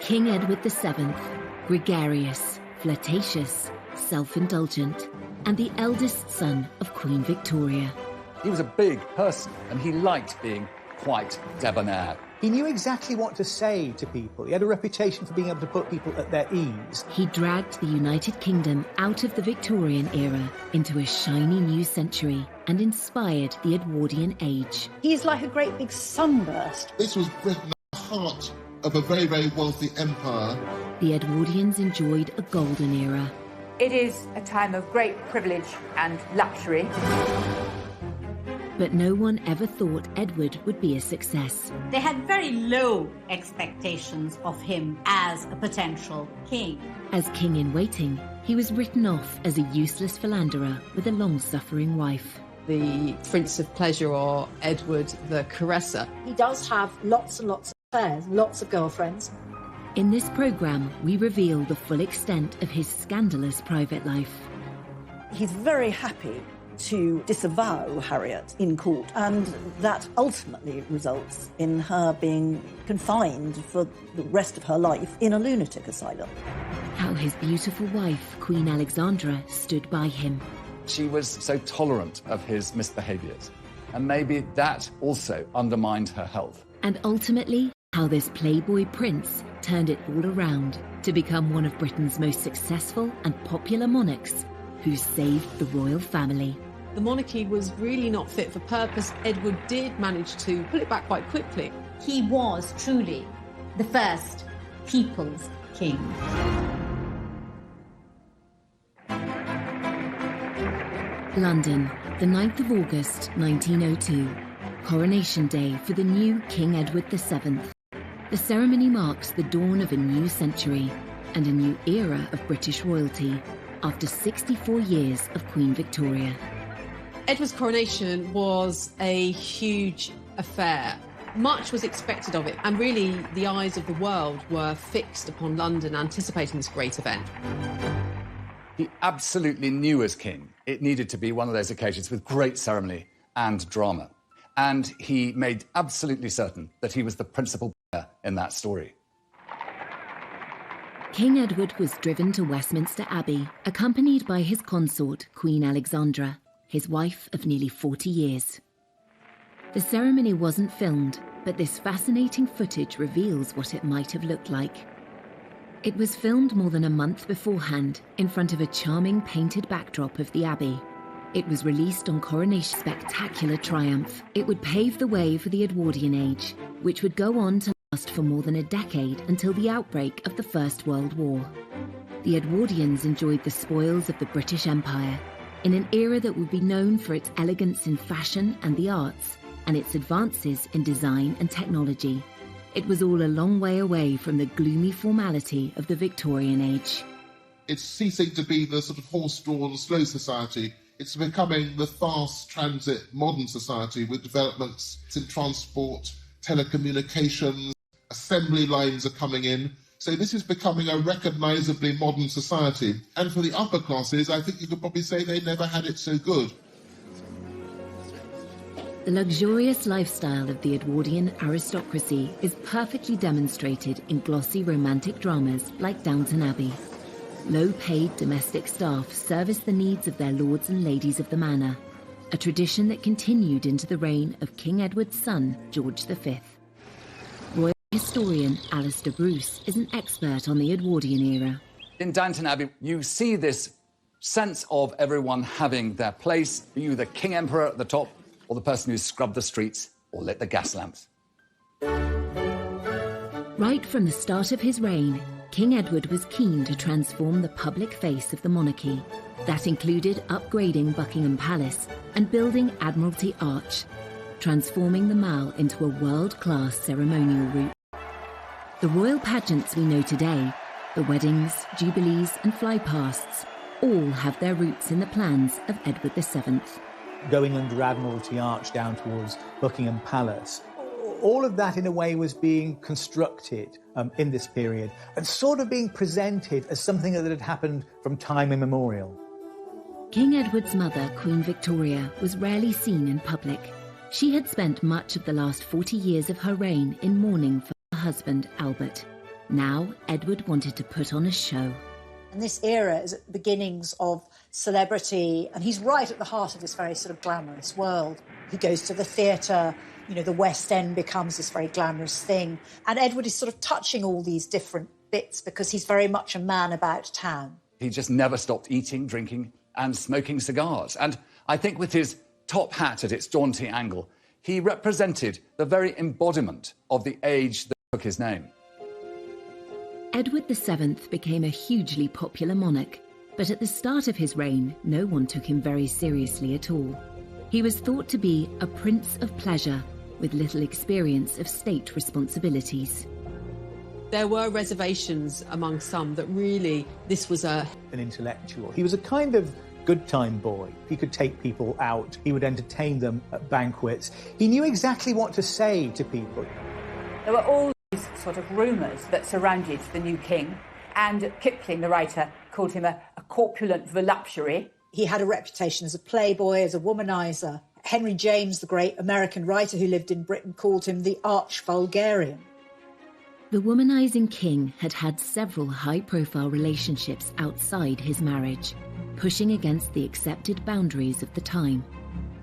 King Edward VII, gregarious, flirtatious, self-indulgent, and the eldest son of Queen Victoria. He was a big person, and he liked being quite debonair. He knew exactly what to say to people. He had a reputation for being able to put people at their ease. He dragged the United Kingdom out of the Victorian era into a shiny new century and inspired the Edwardian age. He's like a great big sunburst. This was Britain at the heart of a very, very wealthy empire. The Edwardians enjoyed a golden era. It is a time of great privilege and luxury. But no one ever thought Edward would be a success. They had very low expectations of him as a potential king. As king-in-waiting, he was written off as a useless philanderer with a long-suffering wife. The Prince of Pleasure, or Edward the Caresser. He does have lots and lots of affairs, lots of girlfriends. In this programme, we reveal the full extent of his scandalous private life. He's very happy to disavow Harriet in court, and that ultimately results in her being confined for the rest of her life in a lunatic asylum. How his beautiful wife, Queen Alexandra, stood by him. She was so tolerant of his misbehaviours, and maybe that also undermined her health. And ultimately, how this Playboy prince turned it all around to become one of Britain's most successful and popular monarchs who saved the royal family. The monarchy was really not fit for purpose. Edward did manage to pull it back quite quickly. He was truly the first people's king. London, the 9th of August, 1902. Coronation Day for the new King Edward VII. The ceremony marks the dawn of a new century and a new era of British royalty after 64 years of Queen Victoria. Edward's coronation was a huge affair. Much was expected of it, and really the eyes of the world were fixed upon London, anticipating this great event. He absolutely knew as king it needed to be one of those occasions with great ceremony and drama. And he made absolutely certain that he was the principal player in that story. King Edward was driven to Westminster Abbey, accompanied by his consort, Queen Alexandra, his wife of nearly 40 years. The ceremony wasn't filmed, but this fascinating footage reveals what it might have looked like. It was filmed more than a month beforehand in front of a charming painted backdrop of the Abbey. It was released on Coronation's spectacular triumph. It would pave the way for the Edwardian age, which would go on to last for more than a decade until the outbreak of the First World War. The Edwardians enjoyed the spoils of the British Empire in an era that would be known for its elegance in fashion and the arts, and its advances in design and technology. It was all a long way away from the gloomy formality of the Victorian age. It's ceasing to be the sort of horse-drawn, slow society. It's becoming the fast transit modern society with developments in transport, telecommunications, assembly lines are coming in. So this is becoming a recognisably modern society. And for the upper classes, I think you could probably say they never had it so good. The luxurious lifestyle of the Edwardian aristocracy is perfectly demonstrated in glossy romantic dramas like Downton Abbey. Low-paid domestic staff service the needs of their lords and ladies of the manor, a tradition that continued into the reign of King Edward's son, George V. Royal historian Alistair Bruce is an expert on the Edwardian era. In Downton Abbey, you see this sense of everyone having their place, you the King Emperor at the top, or the person who scrubbed the streets or lit the gas lamps. Right from the start of his reign, King Edward was keen to transform the public face of the monarchy. That included upgrading Buckingham Palace and building Admiralty Arch, transforming the Mall into a world-class ceremonial route. The royal pageants we know today, the weddings, jubilees and flypasts, all have their roots in the plans of Edward VII. Going under Admiralty Arch down towards Buckingham Palace. All of that, in a way, was being constructed in this period and sort of being presented as something that had happened from time immemorial. King Edward's mother, Queen Victoria, was rarely seen in public. She had spent much of the last 40 years of her reign in mourning for her husband, Albert. Now, Edward wanted to put on a show. And this era is at the beginnings of celebrity, and he's right at the heart of this very sort of glamorous world. He goes to the theatre, you know, the West End becomes this very glamorous thing. And Edward is sort of touching all these different bits because he's very much a man about town. He just never stopped eating, drinking and smoking cigars. And I think with his top hat at its jaunty angle, he represented the very embodiment of the age that took his name. Edward VII became a hugely popular monarch, but at the start of his reign, no one took him very seriously at all. He was thought to be a prince of pleasure, with little experience of state responsibilities. There were reservations among some that really this was an intellectual. He was a kind of good time boy. He could take people out. He would entertain them at banquets. He knew exactly what to say to people. There were all these sort of rumours that surrounded the new king, and Kipling, the writer, called him a corpulent voluptuary. He had a reputation as a playboy, as a womanizer. Henry James, the great American writer who lived in Britain, called him the arch-vulgarian. The womanizing king had had several high-profile relationships outside his marriage, pushing against the accepted boundaries of the time.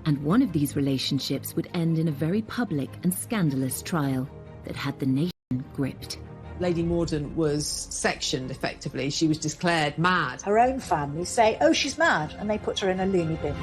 And one of these relationships would end in a very public and scandalous trial that had the nation gripped. Lady Morden was sectioned, effectively. She was declared mad. Her own family say, oh, she's mad, and they put her in a loony bin.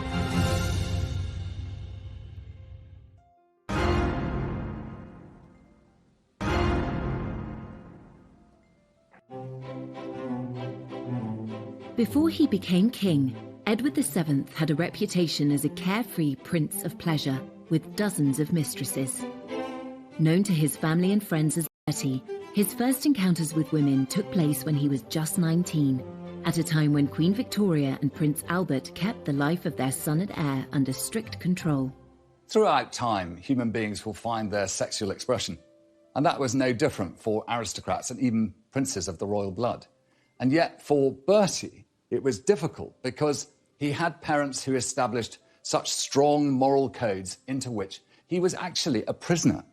Before he became king, Edward VII had a reputation as a carefree prince of pleasure with dozens of mistresses. Known to his family and friends as Bertie, his first encounters with women took place when he was just 19, at a time when Queen Victoria and Prince Albert kept the life of their son and heir under strict control. Throughout time, human beings will find their sexual expression, and that was no different for aristocrats and even princes of the royal blood. And yet, for Bertie, it was difficult because he had parents who established such strong moral codes into which he was actually a prisoner.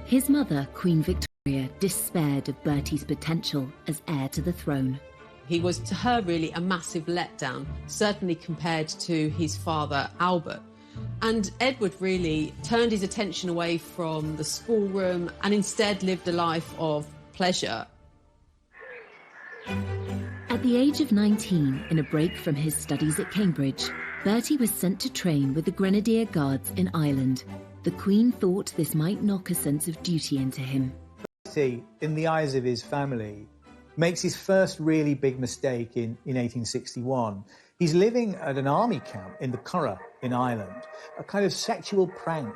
His mother, Queen Victoria, despaired of Bertie's potential as heir to the throne. He was, to her, really a massive letdown, certainly compared to his father, Albert. And Edward really turned his attention away from the schoolroom and instead lived a life of pleasure. At the age of 19, in a break from his studies at Cambridge, Bertie was sent to train with the Grenadier Guards in Ireland. The Queen thought this might knock a sense of duty into him. Bertie, in the eyes of his family, makes his first really big mistake in 1861. He's living at an army camp in the Curragh in Ireland. A kind of sexual prank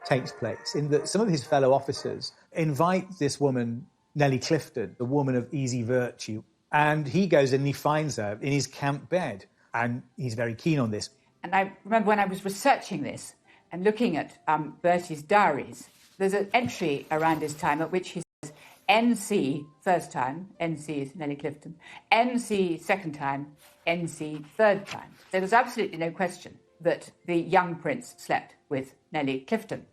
takes place in that some of his fellow officers invite this woman, Nellie Clifton, the woman of easy virtue, and he goes and he finds her in his camp bed, and he's very keen on this. And I remember when I was researching this and looking at Bertie's diaries, there's an entry around this time at which he says, NC first time, NC is Nellie Clifton, NC second time, NC third time. There was absolutely no question that the young prince slept with Nellie Clifton.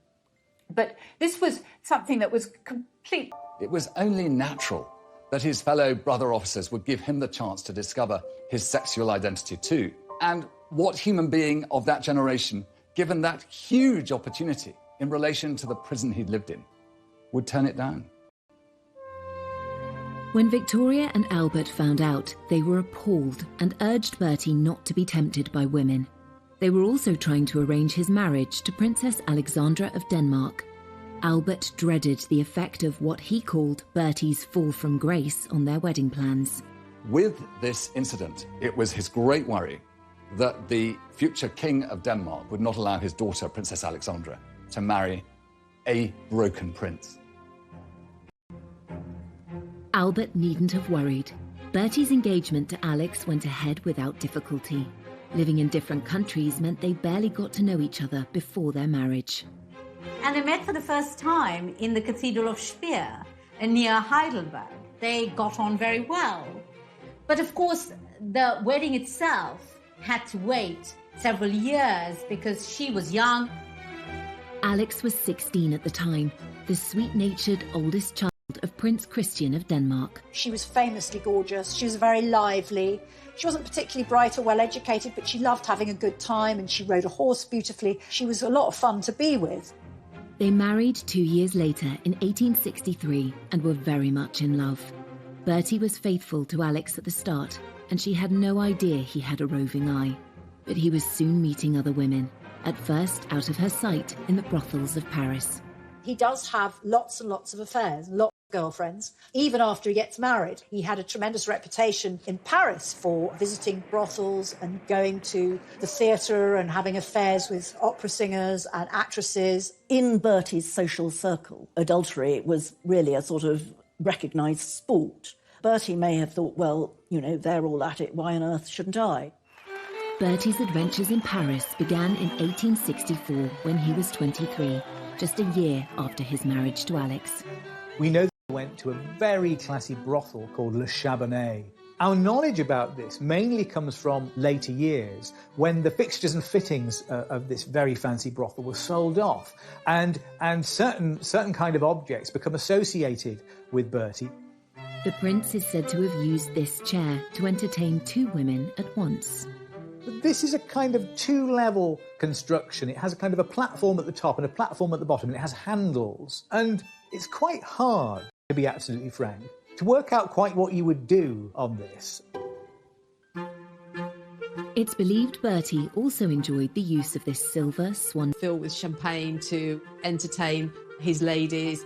But this was something that was complete. It was only natural that his fellow brother officers would give him the chance to discover his sexual identity too. And what human being of that generation, given that huge opportunity in relation to the prison he'd lived in, would turn it down? When Victoria and Albert found out, they were appalled and urged Bertie not to be tempted by women. They were also trying to arrange his marriage to Princess Alexandra of Denmark. Albert dreaded the effect of what he called Bertie's fall from grace on their wedding plans. With this incident, it was his great worry that the future king of Denmark would not allow his daughter, Princess Alexandra, to marry a broken prince. Albert needn't have worried. Bertie's engagement to Alex went ahead without difficulty. Living in different countries meant they barely got to know each other before their marriage. And they met for the first time in the Cathedral of Speyer, near Heidelberg. They got on very well. But of course, the wedding itself had to wait several years because she was young. Alex was 16 at the time, the sweet-natured oldest child of Prince Christian of Denmark. She was famously gorgeous. She was very lively. She wasn't particularly bright or well-educated, but she loved having a good time and she rode a horse beautifully. She was a lot of fun to be with. They married 2 years later in 1863 and were very much in love. Bertie was faithful to Alex at the start, and she had no idea he had a roving eye. But he was soon meeting other women, at first out of her sight in the brothels of Paris. He does have lots and lots of affairs, lots of girlfriends. Even after he gets married, he had a tremendous reputation in Paris for visiting brothels and going to the theatre and having affairs with opera singers and actresses. In Bertie's social circle, adultery was really a sort of recognised sport. Bertie may have thought, well, you know, they're all at it, why on earth shouldn't I? Bertie's adventures in Paris began in 1864 when he was 23, just a year after his marriage to Alex. We know that he went to a very classy brothel called Le Chabonnet. Our knowledge about this mainly comes from later years, when the fixtures and fittings of this very fancy brothel were sold off, and certain kind of objects become associated with Bertie. The prince is said to have used this chair to entertain 2 women at once. This is a kind of 2-level construction. It has a kind of a platform at the top and a platform at the bottom, and it has handles. And it's quite hard, to be absolutely frank, to work out quite what you would do on this. It's believed Bertie also enjoyed the use of this silver swan Filled with champagne to entertain his ladies.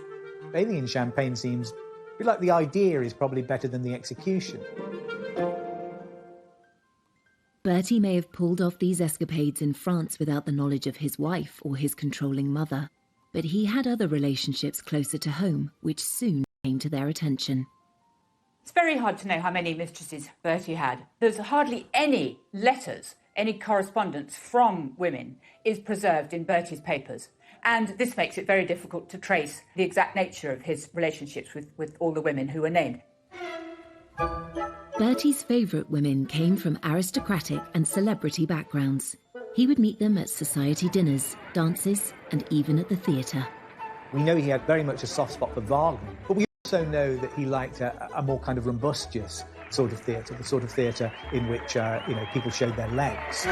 Bathing in champagne seems a bit like the idea is probably better than the execution. Bertie may have pulled off these escapades in France without the knowledge of his wife or his controlling mother, but he had other relationships closer to home, which soon came to their attention. It's very hard to know how many mistresses Bertie had. There's hardly any letters, any correspondence from women is preserved in Bertie's papers. And this makes it very difficult to trace the exact nature of his relationships with all the women who were named. Bertie's favourite women came from aristocratic and celebrity backgrounds. He would meet them at society dinners, dances, and even at the theatre. We know he had very much a soft spot for Wagner, but we also know that he liked a more kind of rumbustious sort of theatre, the sort of theatre in which people showed their legs.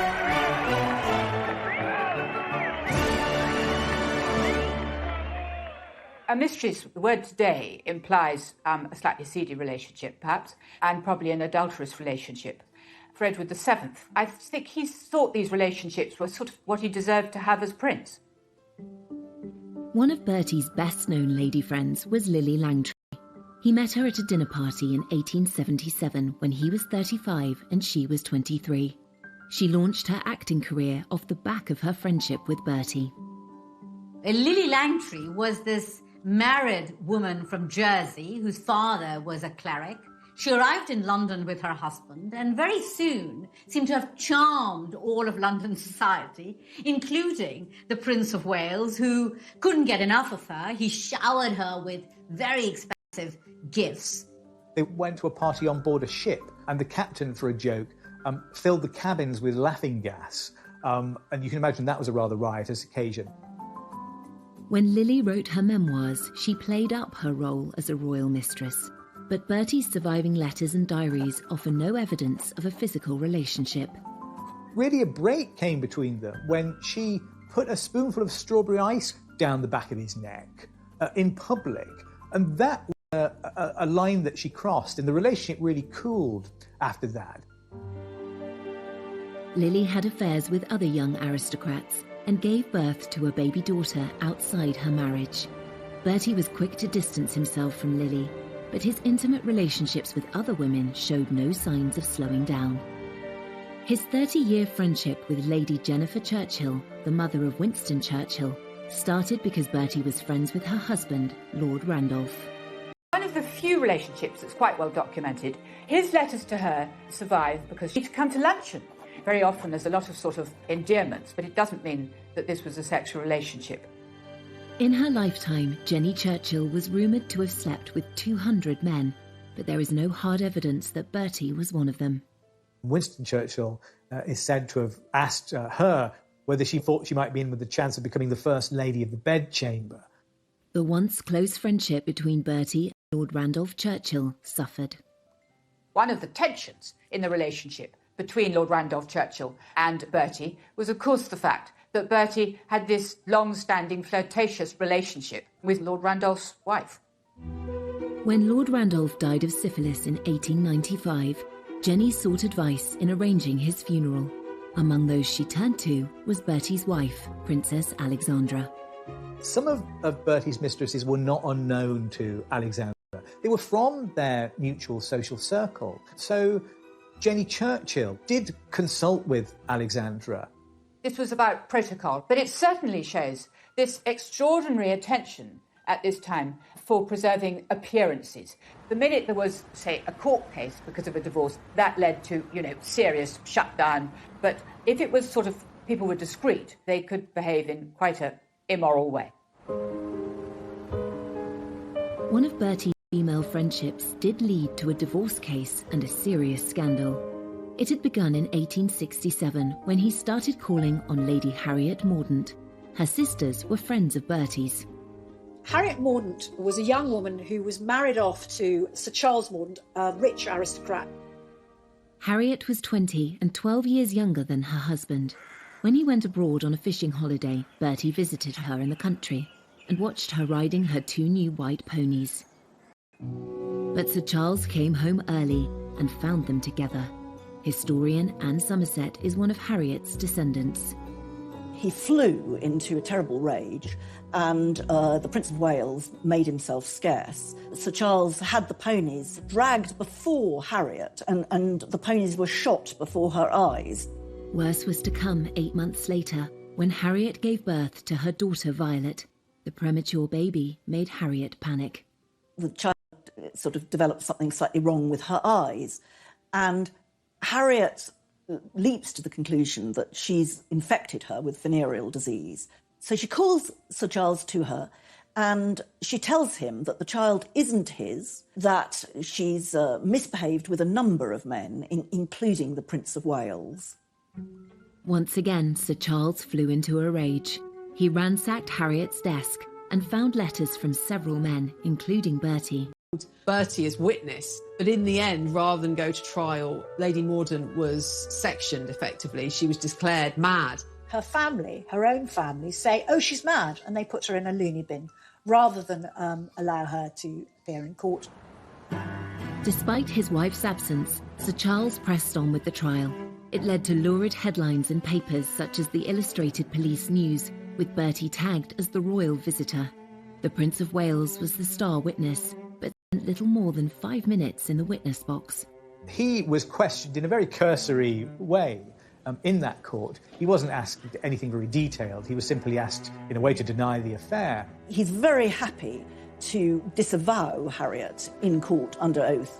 A mistress, the word today, implies a slightly seedy relationship, perhaps, and probably an adulterous relationship. For Edward VII, I think he thought these relationships were sort of what he deserved to have as prince. One of Bertie's best-known lady friends was Lily Langtry. He met her at a dinner party in 1877 when he was 35 and she was 23. She launched her acting career off the back of her friendship with Bertie. Lily Langtry was this married woman from Jersey whose father was a cleric. She arrived in London with her husband and very soon seemed to have charmed all of London society, including the Prince of Wales, who couldn't get enough of her. He showered her with very expensive gifts. They went to a party on board a ship, and the captain, for a joke, filled the cabins with laughing gas. And you can imagine that was a rather riotous occasion. When Lily wrote her memoirs, she played up her role as a royal mistress. But Bertie's surviving letters and diaries offer no evidence of a physical relationship. Really, a break came between them when she put a spoonful of strawberry ice down the back of his neck in public. And that was a line that she crossed, and the relationship really cooled after that. Lily had affairs with other young aristocrats and gave birth to a baby daughter outside her marriage. Bertie was quick to distance himself from Lily, but his intimate relationships with other women showed no signs of slowing down. His 30-year friendship with Lady Jennifer Churchill, the mother of Winston Churchill, started because Bertie was friends with her husband, Lord Randolph. One of the few relationships that's quite well documented, his letters to her survive because she'd come to luncheon. Very often there's a lot of sort of endearments, but it doesn't mean that this was a sexual relationship. In her lifetime, Jenny Churchill was rumoured to have slept with 200 men, but there is no hard evidence that Bertie was one of them. Winston Churchill is said to have asked her whether she thought she might be in with the chance of becoming the first lady of the bedchamber. The once close friendship between Bertie and Lord Randolph Churchill suffered. One of the tensions in the relationship between Lord Randolph Churchill and Bertie was, of course, the fact that Bertie had this long-standing flirtatious relationship with Lord Randolph's wife. When Lord Randolph died of syphilis in 1895, Jenny sought advice in arranging his funeral. Among those she turned to was Bertie's wife, Princess Alexandra. Some of Bertie's mistresses were not unknown to Alexandra. They were from their mutual social circle. So Jenny Churchill did consult with Alexandra. This was about protocol, but it certainly shows this extraordinary attention at this time for preserving appearances. The minute there was, say, a court case because of a divorce, that led to, serious shutdown. But if it was sort of people were discreet, they could behave in quite an immoral way. One of Bertie's female friendships did lead to a divorce case and a serious scandal. It had begun in 1867 when he started calling on Lady Harriet Mordaunt. Her sisters were friends of Bertie's. Harriet Mordaunt was a young woman who was married off to Sir Charles Mordaunt, a rich aristocrat. Harriet was 20 and 12 years younger than her husband. When he went abroad on a fishing holiday, Bertie visited her in the country and watched her riding her 2 new white ponies. But Sir Charles came home early and found them together. Historian Anne Somerset is one of Harriet's descendants. He flew into a terrible rage, and the Prince of Wales made himself scarce. Sir Charles had the ponies dragged before Harriet, and the ponies were shot before her eyes. Worse was to come 8 months later, when Harriet gave birth to her daughter Violet. The premature baby made Harriet panic. The child sort of developed something slightly wrong with her eyes, and Harriet leaps to the conclusion that she's infected her with venereal disease. So she calls Sir Charles to her and she tells him that the child isn't his, that she's misbehaved with a number of men, including the Prince of Wales. Once again, Sir Charles flew into a rage. He ransacked Harriet's desk and found letters from several men, including Bertie. Bertie as witness, but in the end, rather than go to trial, Lady Mordaunt was sectioned effectively. She was declared mad. Her family, her own family, say, oh, she's mad, and they put her in a loony bin, rather than allow her to appear in court. Despite his wife's absence, Sir Charles pressed on with the trial. It led to lurid headlines in papers such as the Illustrated Police News, with Bertie tagged as the royal visitor. The Prince of Wales was the star witness, but spent little more than 5 minutes in the witness box. He was questioned in a very cursory way in that court. He wasn't asked anything very detailed. He was simply asked in a way to deny the affair. He's very happy to disavow Harriet in court under oath.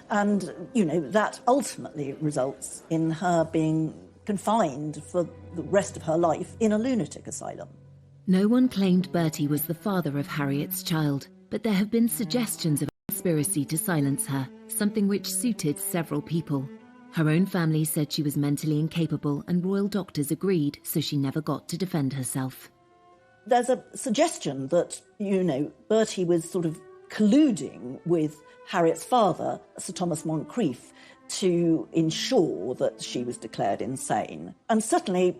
And, that ultimately results in her being confined for the rest of her life in a lunatic asylum. No one claimed Bertie was the father of Harriet's child, but there have been suggestions of a conspiracy to silence her, something which suited several people. Her own family said she was mentally incapable and royal doctors agreed, so she never got to defend herself. There's a suggestion that, Bertie was sort of colluding with Harriet's father, Sir Thomas Moncrief, to ensure that she was declared insane. And certainly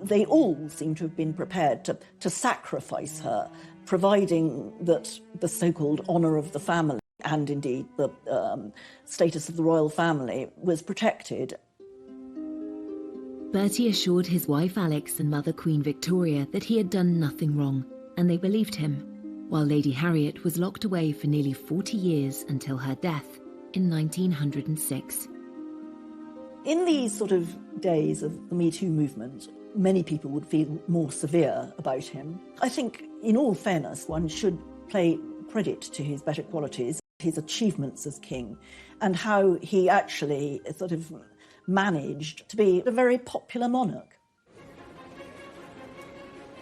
they all seem to have been prepared to sacrifice her, providing that the so-called honour of the family and indeed the status of the royal family was protected. Bertie assured his wife Alex and mother Queen Victoria that he had done nothing wrong, and they believed him, while Lady Harriet was locked away for nearly 40 years until her death in 1906. In these sort of days of the Me Too movement, many people would feel more severe about him. I think, in all fairness, one should pay credit to his better qualities, his achievements as king, and how he actually sort of managed to be a very popular monarch.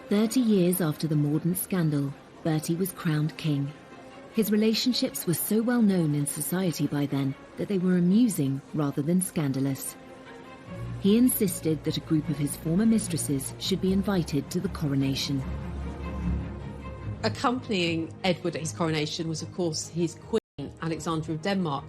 30 years after the Mordaunt scandal, Bertie was crowned king. His relationships were so well known in society by then that they were amusing rather than scandalous. He insisted that a group of his former mistresses should be invited to the coronation. Accompanying Edward at his coronation was, of course, his queen, Alexandra of Denmark,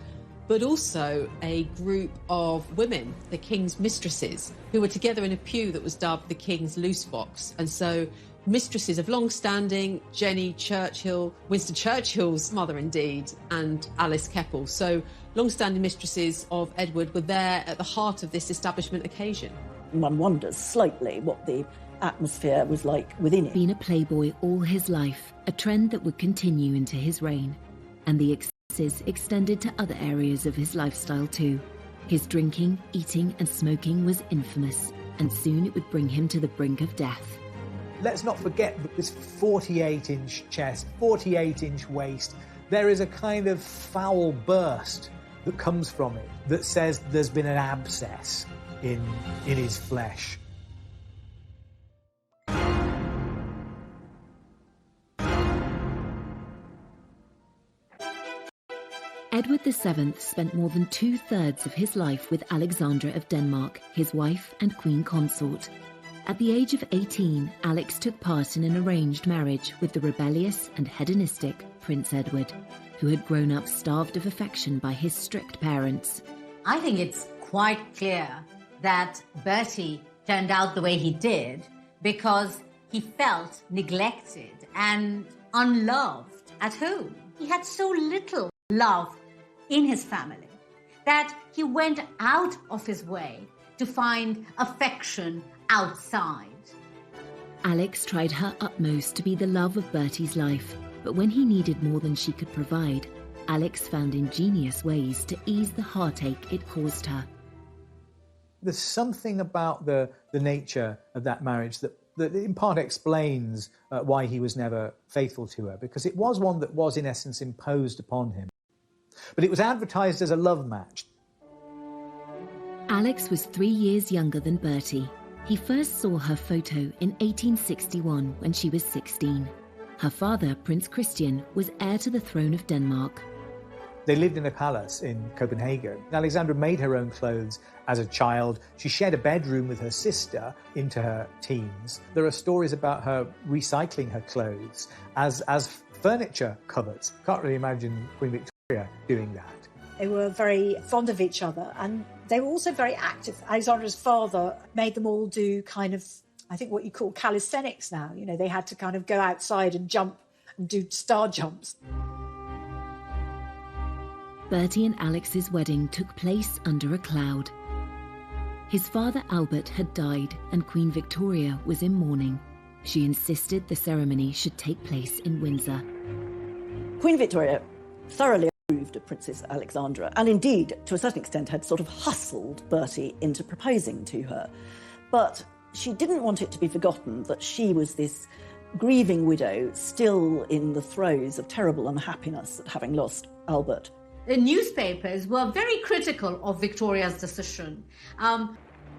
but also a group of women, the king's mistresses, who were together in a pew that was dubbed the king's loose box. And so mistresses of long-standing, Jenny Churchill, Winston Churchill's mother indeed, and Alice Keppel. So long-standing mistresses of Edward were there at the heart of this establishment occasion. One wonders slightly what the atmosphere was like within it. Been a playboy all his life, a trend that would continue into his reign. And the excesses extended to other areas of his lifestyle too. His drinking, eating and smoking was infamous, and soon it would bring him to the brink of death. Let's not forget that this 48-inch chest, 48-inch waist, there is a kind of foul burst that comes from it that says there's been an abscess in his flesh. Edward VII spent more than 2/3 of his life with Alexandra of Denmark, his wife and queen consort. At the age of 18, Alex took part in an arranged marriage with the rebellious and hedonistic Prince Edward, who had grown up starved of affection by his strict parents. I think it's quite clear that Bertie turned out the way he did because he felt neglected and unloved at home. He had so little love in his family that he went out of his way to find affection outside. Alex tried her utmost to be the love of Bertie's life, but when he needed more than she could provide, Alex found ingenious ways to ease the heartache it caused her. There's something about the nature of that marriage that in part explains why he was never faithful to her, because it was one that was in essence imposed upon him. But it was advertised as a love match. Alex was 3 years younger than Bertie. He first saw her photo in 1861 when she was 16. Her father, Prince Christian, was heir to the throne of Denmark. They lived in a palace in Copenhagen. Alexandra made her own clothes as a child. She shared a bedroom with her sister into her teens. There are stories about her recycling her clothes as furniture covers. Can't really imagine Queen Victoria doing that. They were very fond of each other, and they were also very active. Alexandra's father made them all do kind of, I think, what you call calisthenics now. You know, they had to kind of go outside and jump and do star jumps. Bertie and Alex's wedding took place under a cloud. His father Albert had died and Queen Victoria was in mourning. She insisted the ceremony should take place in Windsor. Queen Victoria thoroughly approved of Princess Alexandra, and indeed, to a certain extent, had sort of hustled Bertie into proposing to her. But she didn't want it to be forgotten that she was this grieving widow still in the throes of terrible unhappiness at having lost Albert. The newspapers were very critical of Victoria's decision.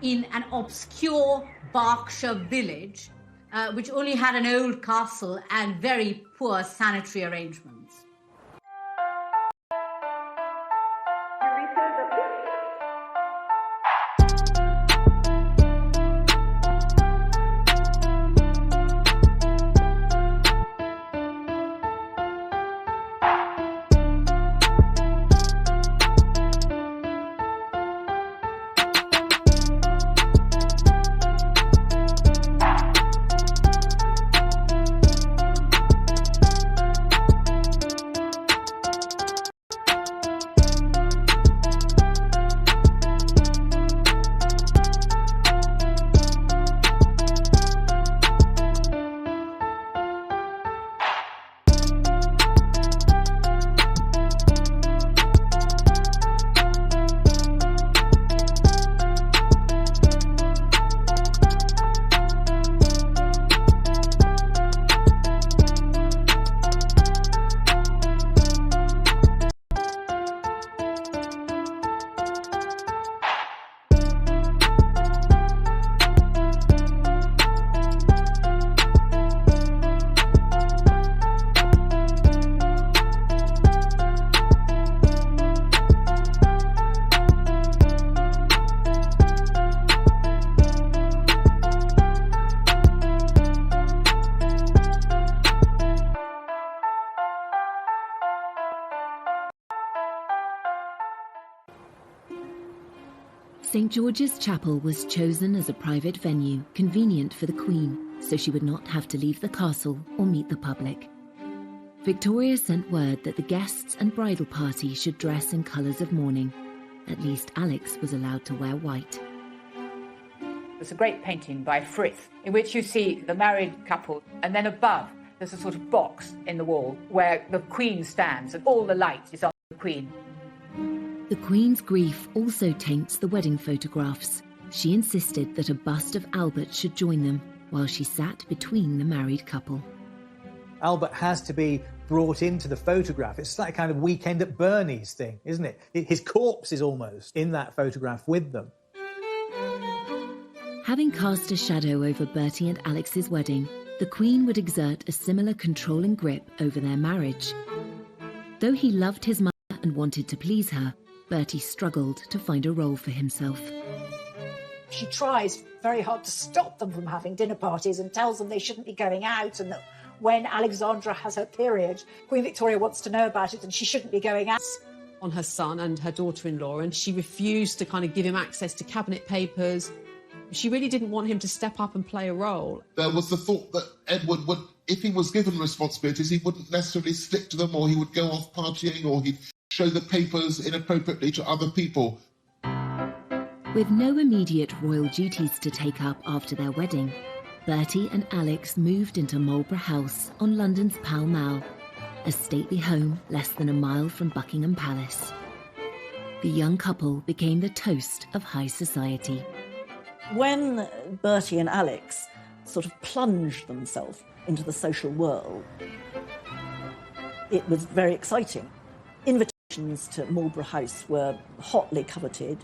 In an obscure Berkshire village, which only had an old castle and very poor sanitary arrangements. St. George's Chapel was chosen as a private venue convenient for the Queen, so she would not have to leave the castle or meet the public. Victoria sent word that the guests and bridal party should dress in colours of mourning. At least Alex was allowed to wear white. There's a great painting by Frith in which you see the married couple, and then above there's a sort of box in the wall where the Queen stands and all the light is on the Queen. The Queen's grief also taints the wedding photographs. She insisted that a bust of Albert should join them while she sat between the married couple. Albert has to be brought into the photograph. It's like a kind of Weekend at Bernie's thing, isn't it? His corpse is almost in that photograph with them. Having cast a shadow over Bertie and Alex's wedding, the Queen would exert a similar controlling grip over their marriage. Though he loved his mother and wanted to please her, Bertie struggled to find a role for himself. She tries very hard to stop them from having dinner parties and tells them they shouldn't be going out, and that when Alexandra has her period, Queen Victoria wants to know about it and she shouldn't be going out. On her son and her daughter-in-law, and she refused to kind of give him access to cabinet papers. She really didn't want him to step up and play a role. There was the thought that Edward would, if he was given responsibilities, he wouldn't necessarily stick to them, or he would go off partying, or he'd show the papers inappropriately to other people. With no immediate royal duties to take up after their wedding, Bertie and Alex moved into Marlborough House on London's Pall Mall, a stately home less than a mile from Buckingham Palace. The young couple became the toast of high society. When Bertie and Alex sort of plunged themselves into the social world, it was very exciting. Invitations to Marlborough House were hotly coveted.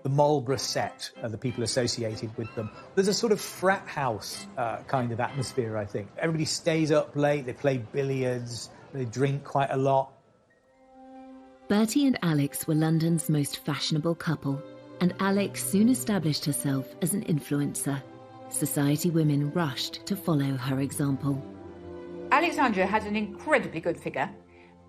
The Marlborough set are the people associated with them. There's a sort of frat house kind of atmosphere, I think. Everybody stays up late, they play billiards, they drink quite a lot. Bertie and Alex were London's most fashionable couple, and Alex soon established herself as an influencer. Society women rushed to follow her example. Alexandra had an incredibly good figure,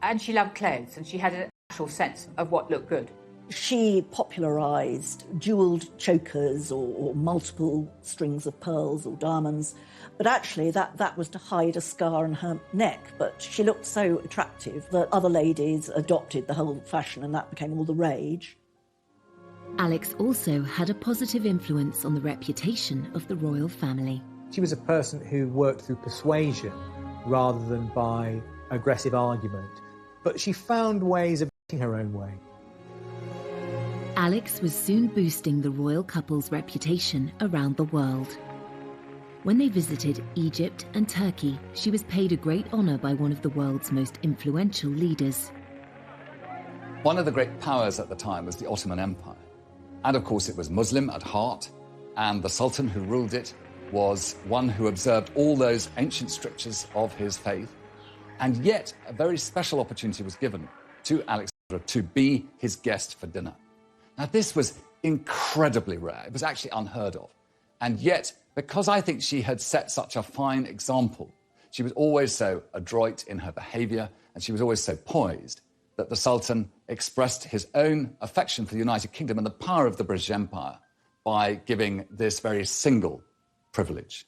and she loved clothes, and she had a natural sense of what looked good. She popularised jewelled chokers or multiple strings of pearls or diamonds, but actually that was to hide a scar on her neck. But she looked so attractive that other ladies adopted the whole fashion, and that became all the rage. Alex also had a positive influence on the reputation of the royal family. She was a person who worked through persuasion rather than by aggressive argument, but she found ways of getting her own way. Alex was soon boosting the royal couple's reputation around the world. When they visited Egypt and Turkey, she was paid a great honour by one of the world's most influential leaders. One of the great powers at the time was the Ottoman Empire. And of course it was Muslim at heart, and the Sultan who ruled it was one who observed all those ancient strictures of his faith. And yet a very special opportunity was given to Alexandra to be his guest for dinner. Now, this was incredibly rare. It was actually unheard of. And yet, because I think she had set such a fine example, she was always so adroit in her behaviour, and she was always so poised, that the Sultan expressed his own affection for the United Kingdom and the power of the British Empire by giving this very single privilege.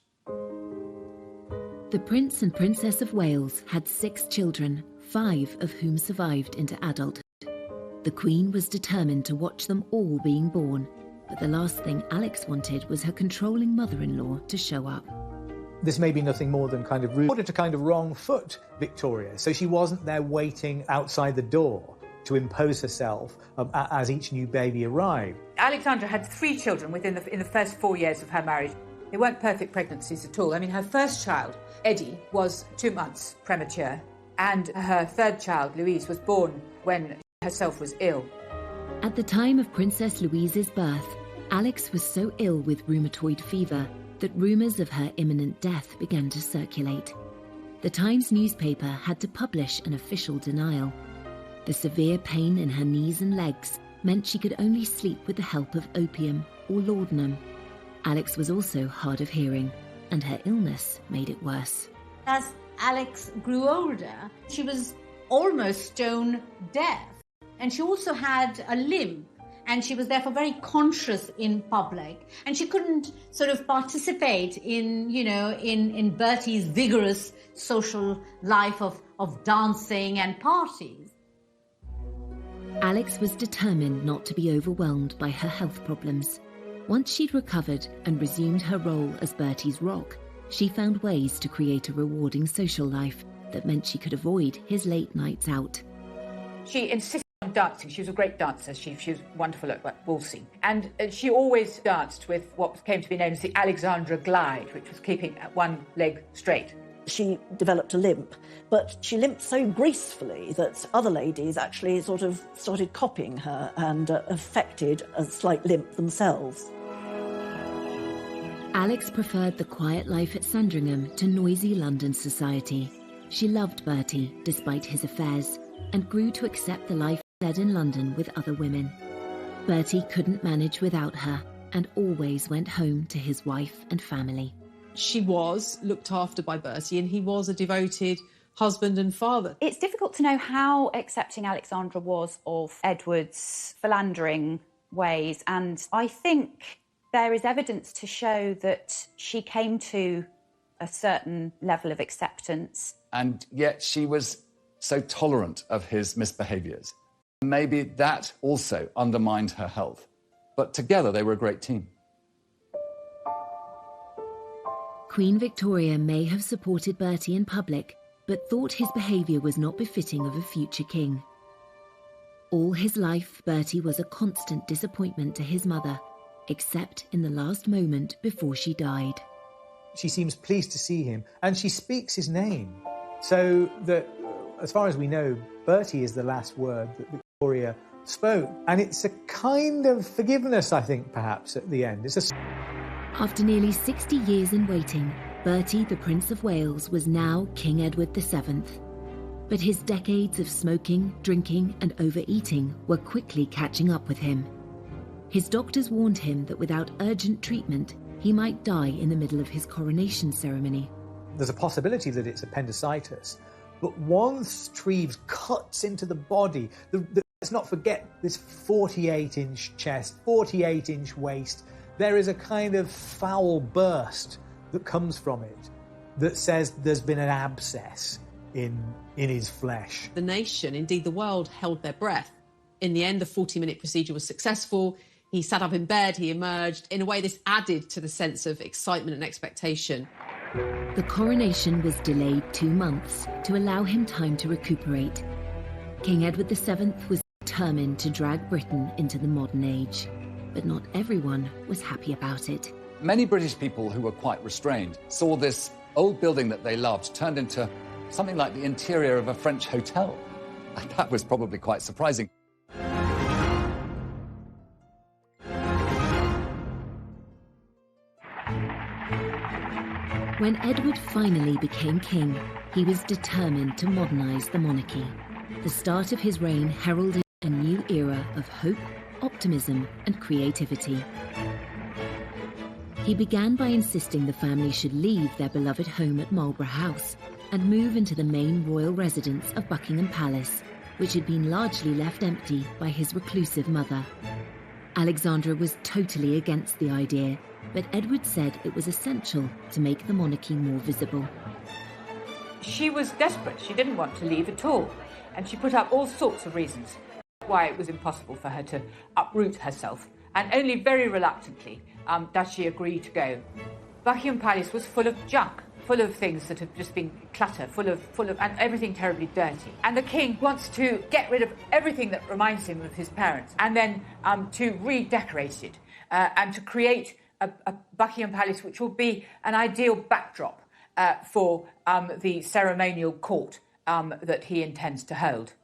The Prince and Princess of Wales had 6 children, 5 of whom survived into adulthood. The Queen was determined to watch them all being born, but the last thing Alex wanted was her controlling mother-in-law to show up. This may be nothing more than kind of rude, to kind of wrong foot Victoria, so she wasn't there waiting outside the door to impose herself as each new baby arrived. Alexandra had 3 children in the first 4 years of her marriage. They weren't perfect pregnancies at all. I mean, her first child, Eddie, was 2 months premature, and her third child, Louise, was born when herself was ill. At the time of Princess Louise's birth, Alex was so ill with rheumatoid fever that rumours of her imminent death began to circulate. The Times newspaper had to publish an official denial. The severe pain in her knees and legs meant she could only sleep with the help of opium or laudanum. Alex was also hard of hearing, and her illness made it worse. As Alex grew older, she was almost stone deaf. And she also had a limp, and she was therefore very conscious in public, and she couldn't sort of participate in, in Bertie's vigorous social life of dancing and parties. Alex was determined not to be overwhelmed by her health problems. Once she'd recovered and resumed her role as Bertie's rock, she found ways to create a rewarding social life that meant she could avoid his late nights out. She insisted on dancing. She was a great dancer. She was wonderful at waltzing. And she always danced with what came to be known as the Alexandra glide, which was keeping one leg straight. She developed a limp, but she limped so gracefully that other ladies actually sort of started copying her and affected a slight limp themselves. Alex preferred the quiet life at Sandringham to noisy London society. She loved Bertie, despite his affairs, and grew to accept the life led in London with other women. Bertie couldn't manage without her and always went home to his wife and family. She was looked after by Bertie, and he was a devoted husband and father. It's difficult to know how accepting Alexandra was of Edward's philandering ways, and I think there is evidence to show that she came to a certain level of acceptance. And yet she was so tolerant of his misbehaviours. Maybe that also undermined her health. But together they were a great team. Queen Victoria may have supported Bertie in public, but thought his behaviour was not befitting of a future king. All his life, Bertie was a constant disappointment to his mother, except in the last moment before she died. She seems pleased to see him, and she speaks his name. So that, as far as we know, Bertie is the last word that Victoria spoke. And it's a kind of forgiveness, I think, perhaps, at the end. After nearly 60 years in waiting, Bertie, the Prince of Wales, was now King Edward VII. But his decades of smoking, drinking and overeating were quickly catching up with him. His doctors warned him that without urgent treatment, he might die in the middle of his coronation ceremony. There's a possibility that it's appendicitis, but once Treves cuts into the body, let's not forget this 48-inch chest, 48-inch waist, there is a kind of foul burst that comes from it that says there's been an abscess in his flesh. The nation, indeed the world, held their breath. In the end, the 40-minute procedure was successful. He sat up in bed, he emerged. In a way, this added to the sense of excitement and expectation. The coronation was delayed 2 months to allow him time to recuperate. King Edward VII was determined to drag Britain into the modern age, but not everyone was happy about it. Many British people who were quite restrained saw this old building that they loved turned into something like the interior of a French hotel. And that was probably quite surprising. When Edward finally became king, he was determined to modernise the monarchy. The start of his reign heralded a new era of hope, optimism and creativity. He began by insisting the family should leave their beloved home at Marlborough House and move into the main royal residence of Buckingham Palace, which had been largely left empty by his reclusive mother. Alexandra was totally against the idea, but Edward said it was essential to make the monarchy more visible. She was desperate. She didn't want to leave at all. And she put up all sorts of reasons why it was impossible for her to uproot herself. And only very reluctantly does she agree to go. Buckingham Palace was full of junk, full of things that have just been clutter, full of and everything terribly dirty. And the king wants to get rid of everything that reminds him of his parents, and then to redecorate it and to create a Buckingham Palace which will be an ideal backdrop for the ceremonial court that he intends to hold.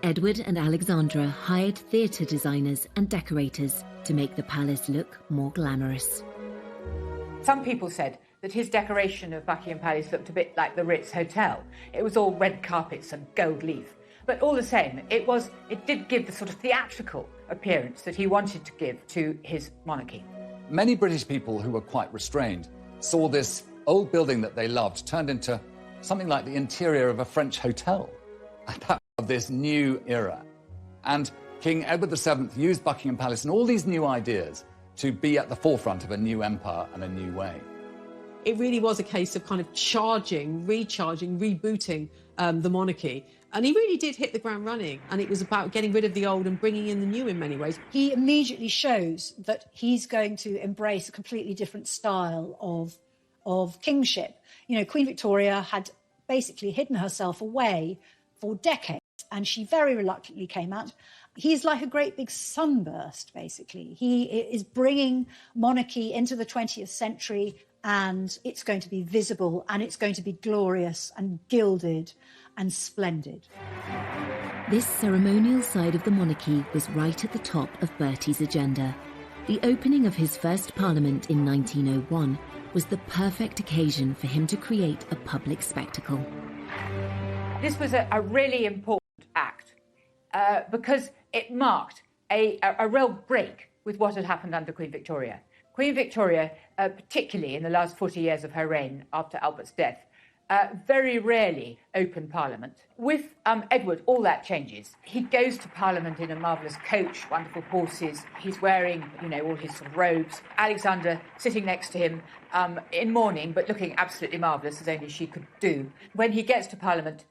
Edward and Alexandra hired theatre designers and decorators to make the palace look more glamorous. Some people said that his decoration of Buckingham Palace looked a bit like the Ritz Hotel. It was all red carpets and gold leaf. But all the same, it did give the sort of theatrical appearance that he wanted to give to his monarchy. Many British people who were quite restrained saw this old building that they loved turned into something like the interior of a French hotel. And that was this new era. And King Edward VII used Buckingham Palace and all these new ideas to be at the forefront of a new empire and a new way. It really was a case of kind of recharging, rebooting the monarchy. And he really did hit the ground running. And it was about getting rid of the old and bringing in the new in many ways. He immediately shows that he's going to embrace a completely different style of kingship. You know, Queen Victoria had basically hidden herself away for decades, and she very reluctantly came out. He's like a great big sunburst, basically. He is bringing monarchy into the 20th century, and it's going to be visible, and it's going to be glorious and gilded and splendid. This ceremonial side of the monarchy was right at the top of Bertie's agenda. The opening of his first parliament in 1901 was the perfect occasion for him to create a public spectacle. This was a really important act because it marked a real break with what had happened under Queen Victoria. Queen Victoria, particularly in the last 40 years of her reign after Albert's death, very rarely opened Parliament. With Edward, all that changes. He goes to Parliament in a marvellous coach, wonderful horses. He's wearing, you know, all his sort of robes. Alexandra sitting next to him in mourning, but looking absolutely marvellous, as only she could do. When he gets to Parliament,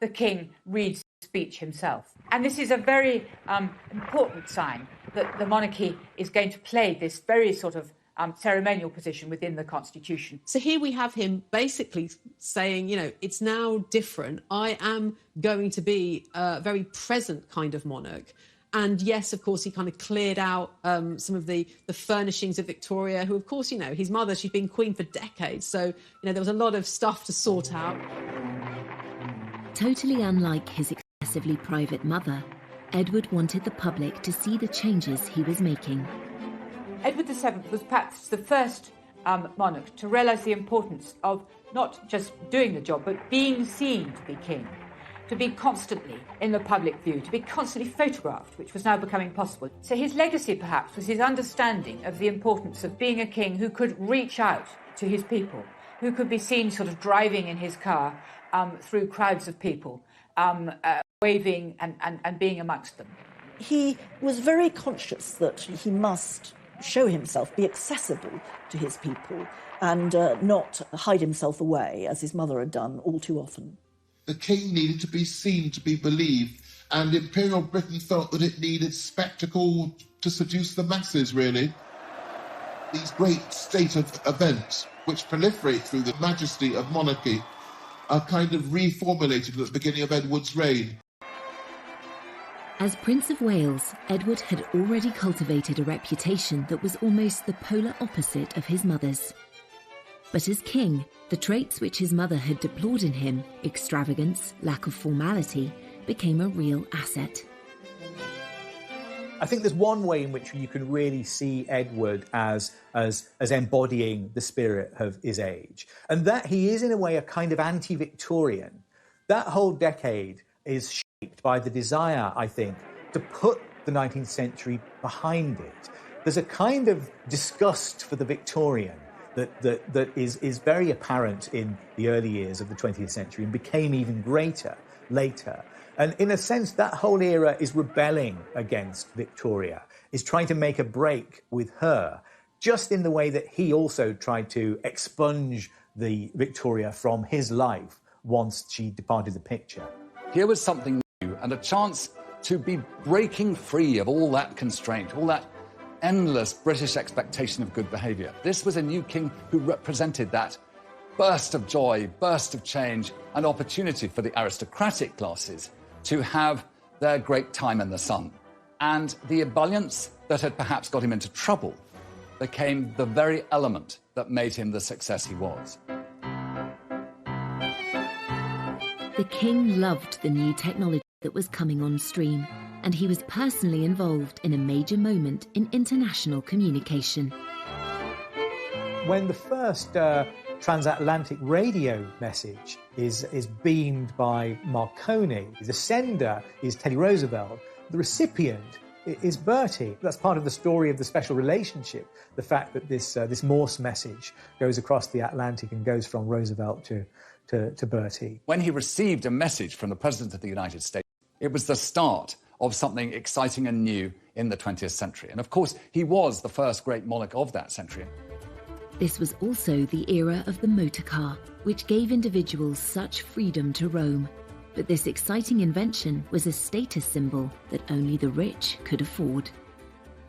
the King reads the speech himself. And this is a very important sign that the monarchy is going to play this very sort of ceremonial position within the Constitution. So here we have him basically saying, you know, it's now different. I am going to be a very present kind of monarch. And yes, of course, he kind of cleared out some of the furnishings of Victoria, who, of course, you know, his mother, she'd been queen for decades. So, you know, there was a lot of stuff to sort out. Totally unlike his excessively private mother, Edward wanted the public to see the changes he was making. Edward VII was perhaps the first monarch to realise the importance of not just doing the job, but being seen to be king, to be constantly in the public view, to be constantly photographed, which was now becoming possible. So his legacy, perhaps, was his understanding of the importance of being a king who could reach out to his people, who could be seen sort of driving in his car through crowds of people, waving and being amongst them. He was very conscious that he must show himself, be accessible to his people, and not hide himself away, as his mother had done all too often. The king needed to be seen, to be believed, and Imperial Britain felt that it needed spectacle to seduce the masses, really. These great state of events, which proliferate through the majesty of monarchy, are kind of reformulated at the beginning of Edward's reign. As Prince of Wales, Edward had already cultivated a reputation that was almost the polar opposite of his mother's. But as king, the traits which his mother had deplored in him, extravagance, lack of formality, became a real asset. I think there's one way in which you can really see Edward as embodying the spirit of his age, and that he is in a way a kind of anti-Victorian. That whole decade is shaped by the desire, I think, to put the 19th century behind it. There's a kind of disgust for the Victorian that is very apparent in the early years of the 20th century and became even greater later. And in a sense, that whole era is rebelling against Victoria, is trying to make a break with her, just in the way that he also tried to expunge the Victoria from his life once she departed the picture. Here was something new and a chance to be breaking free of all that constraint, all that endless British expectation of good behaviour. This was a new king who represented that burst of joy, burst of change, and opportunity for the aristocratic classes to have their great time in the sun. And the ebullience that had perhaps got him into trouble became the very element that made him the success he was. The king loved the new technology that was coming on stream, and he was personally involved in a major moment in international communication. When the first transatlantic radio message is beamed by Marconi, the sender is Teddy Roosevelt, the recipient is Bertie. That's part of the story of the special relationship, the fact that this Morse message goes across the Atlantic and goes from Roosevelt to Bertie. When he received a message from the President of the United States, it was the start of something exciting and new in the 20th century. And of course, he was the first great monarch of that century. This was also the era of the motor car, which gave individuals such freedom to roam. But this exciting invention was a status symbol that only the rich could afford.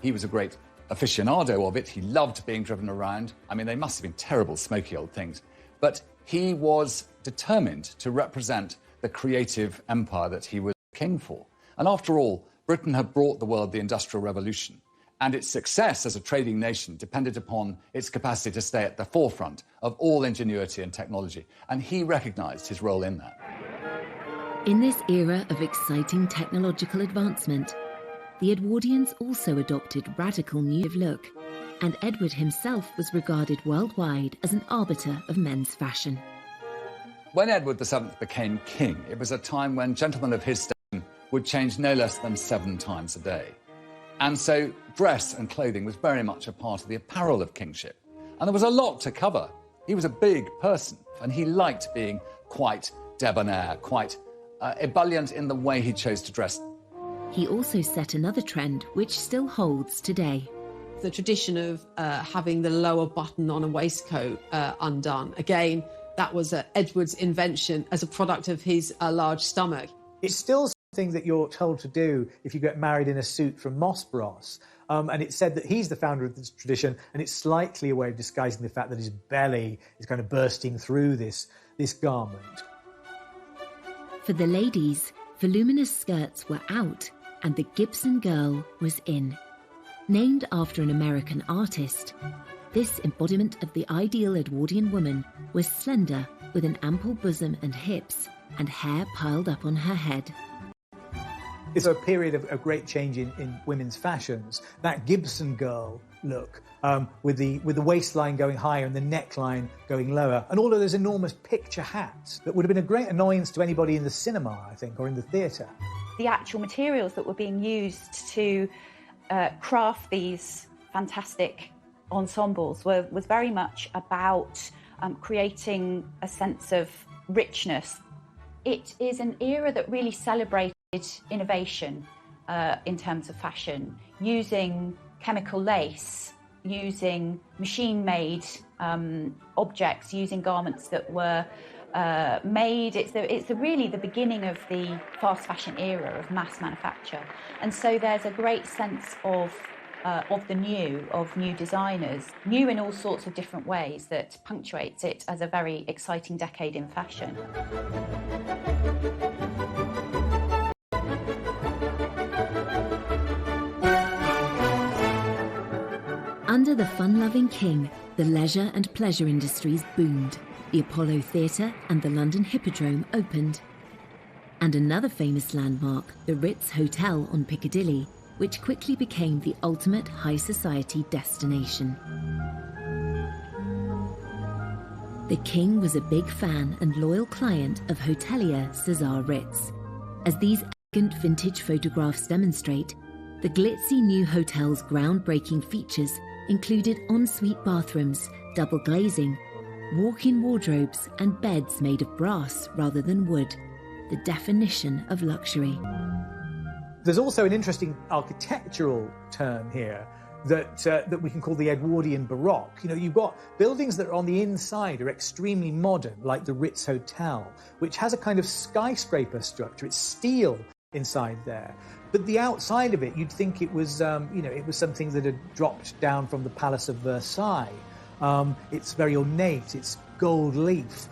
He was a great aficionado of it. He loved being driven around. I mean, they must have been terrible, smoky old things. But he was determined to represent the creative empire that he was king for. And after all, Britain had brought the world the Industrial Revolution, and its success as a trading nation depended upon its capacity to stay at the forefront of all ingenuity and technology, and he recognised his role in that. In this era of exciting technological advancement, the Edwardians also adopted radical new look, and Edward himself was regarded worldwide as an arbiter of men's fashion. When Edward VII became king, it was a time when gentlemen of his station would change no less than 7 times a day. And so dress and clothing was very much a part of the apparel of kingship. And there was a lot to cover. He was a big person, and he liked being quite debonair, quite ebullient in the way he chose to dress. He also set another trend which still holds today. The tradition of having the lower button on a waistcoat undone. Again, that was Edward's invention as a product of his large stomach. It's still something that you're told to do if you get married in a suit from Moss Bros. And it's said that he's the founder of this tradition, and it's slightly a way of disguising the fact that his belly is kind of bursting through this garment. For the ladies, voluminous skirts were out, and the Gibson girl was in. Named after an American artist, this embodiment of the ideal Edwardian woman was slender, with an ample bosom and hips, and hair piled up on her head. It's a period of great change in women's fashions. That Gibson girl look, with the waistline going higher and the neckline going lower, and all of those enormous picture hats that would have been a great annoyance to anybody in the cinema, I think, or in the theatre. The actual materials that were being used to craft these fantastic ensembles was very much about creating a sense of richness. It is an era that really celebrated innovation in terms of fashion, using chemical lace, using machine-made objects, using garments that were made. It's really the beginning of the fast fashion era of mass manufacture, and so there's a great sense of new designers, new in all sorts of different ways, that punctuates it as a very exciting decade in fashion. Under the fun-loving king, the leisure and pleasure industries boomed. The Apollo Theatre and the London Hippodrome opened. And another famous landmark, the Ritz Hotel on Piccadilly, which quickly became the ultimate high society destination. The king was a big fan and loyal client of hotelier Cesar Ritz. As these elegant vintage photographs demonstrate, the glitzy new hotel's groundbreaking features included ensuite bathrooms, double glazing, walk-in wardrobes and beds made of brass rather than wood, the definition of luxury. There's also an interesting architectural term here that we can call the Edwardian Baroque. You know, you've got buildings that are on the inside are extremely modern, like the Ritz Hotel, which has a kind of skyscraper structure. It's steel inside there. But the outside of it, you'd think it was, it was something that had dropped down from the Palace of Versailles. It's very ornate, it's gold leaf.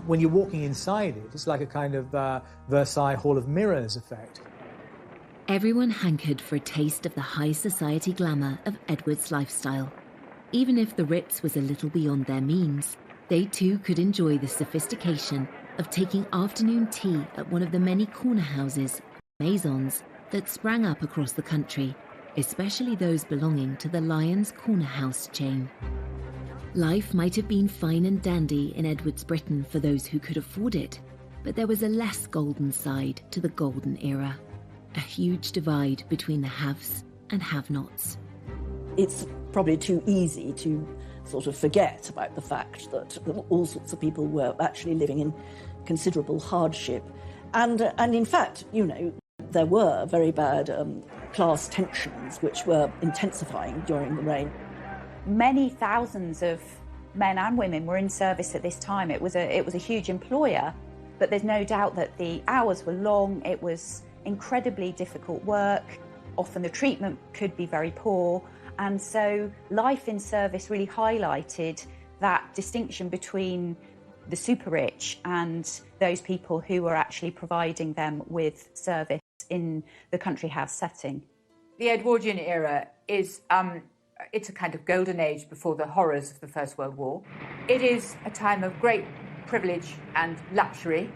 When you're walking inside it, it's like a kind of Versailles Hall of Mirrors effect. Everyone hankered for a taste of the high society glamour of Edward's lifestyle. Even if the Ritz was a little beyond their means, they too could enjoy the sophistication of taking afternoon tea at one of the many corner houses, maisons, that sprang up across the country, especially those belonging to the Lyons Corner House chain. Life might have been fine and dandy in Edward's Britain for those who could afford it, but there was a less golden side to the golden era. A huge divide between the haves and have-nots. It's probably too easy to sort of forget about the fact that all sorts of people were actually living in considerable hardship. And in fact, There were very bad class tensions which were intensifying during the reign. Many thousands of men and women were in service at this time. It was a huge employer, but there's no doubt that the hours were long. It was incredibly difficult work. Often the treatment could be very poor. And so life in service really highlighted that distinction between the super rich and those people who were actually providing them with service in the country house setting. The Edwardian era is it's a kind of golden age before the horrors of the First World War. It is a time of great privilege and luxury.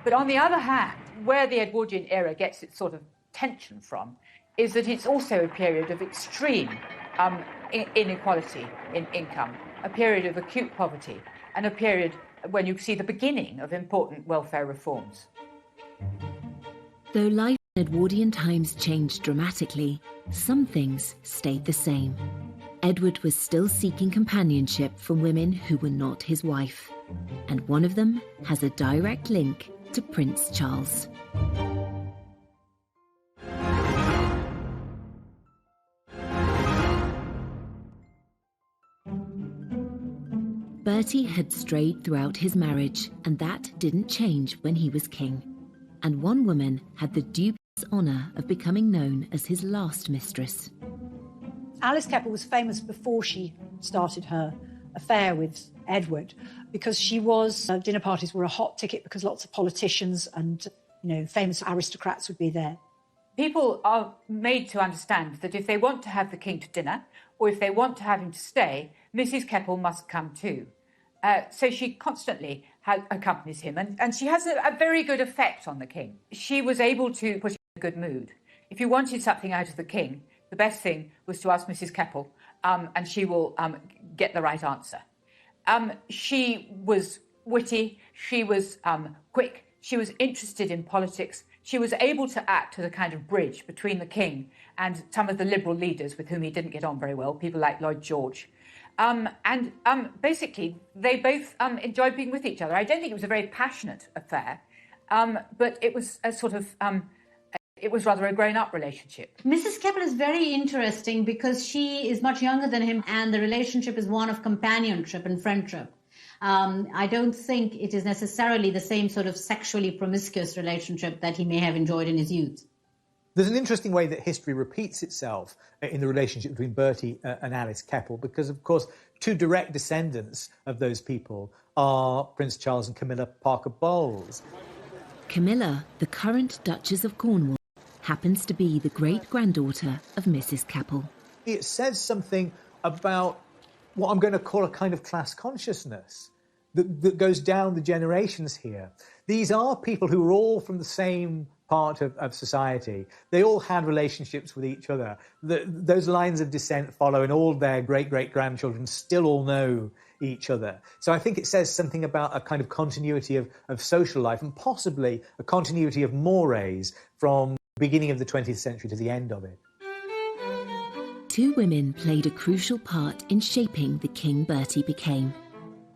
But on the other hand, where the Edwardian era gets its sort of tension from is that it's also a period of extreme inequality in income, a period of acute poverty, and a period when you see the beginning of important welfare reforms. Though life in Edwardian times changed dramatically, some things stayed the same. Edward was still seeking companionship from women who were not his wife, and one of them has a direct link to Prince Charles. Bertie had strayed throughout his marriage, and that didn't change when he was king. And one woman had the dubious honour of becoming known as his last mistress. Alice Keppel was famous before she started her affair with Edward, because she was, dinner parties were a hot ticket because lots of politicians and, famous aristocrats would be there. People are made to understand that if they want to have the king to dinner, or if they want to have him to stay, Mrs. Keppel must come too. So she constantly accompanies him, and she has a very good effect on the king. She was able to put him in a good mood. If you wanted something out of the king, the best thing was to ask Mrs. Keppel, and she will get the right answer. She was witty, she was quick, she was interested in politics. She was able to act as a kind of bridge between the king and some of the liberal leaders with whom he didn't get on very well, people like Lloyd George. Basically, they both enjoyed being with each other. I don't think it was a very passionate affair, but it was a sort of, it was rather a grown-up relationship. Mrs. Keppel is very interesting because she is much younger than him, and the relationship is one of companionship and friendship. I don't think it is necessarily the same sort of sexually promiscuous relationship that he may have enjoyed in his youth. There's an interesting way that history repeats itself in the relationship between Bertie and Alice Keppel, because, of course, two direct descendants of those people are Prince Charles and Camilla Parker Bowles. Camilla, the current Duchess of Cornwall, happens to be the great-granddaughter of Mrs. Keppel. It says something about what I'm going to call a kind of class consciousness that goes down the generations here. These are people who are all from the same part of society. They all had relationships with each other. Those lines of descent follow, and all their great-great-grandchildren still all know each other. So I think it says something about a kind of continuity of social life, and possibly a continuity of mores from the beginning of the 20th century to the end of it. Two women played a crucial part in shaping the king Bertie became.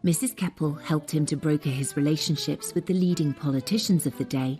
Mrs. Keppel helped him to broker his relationships with the leading politicians of the day.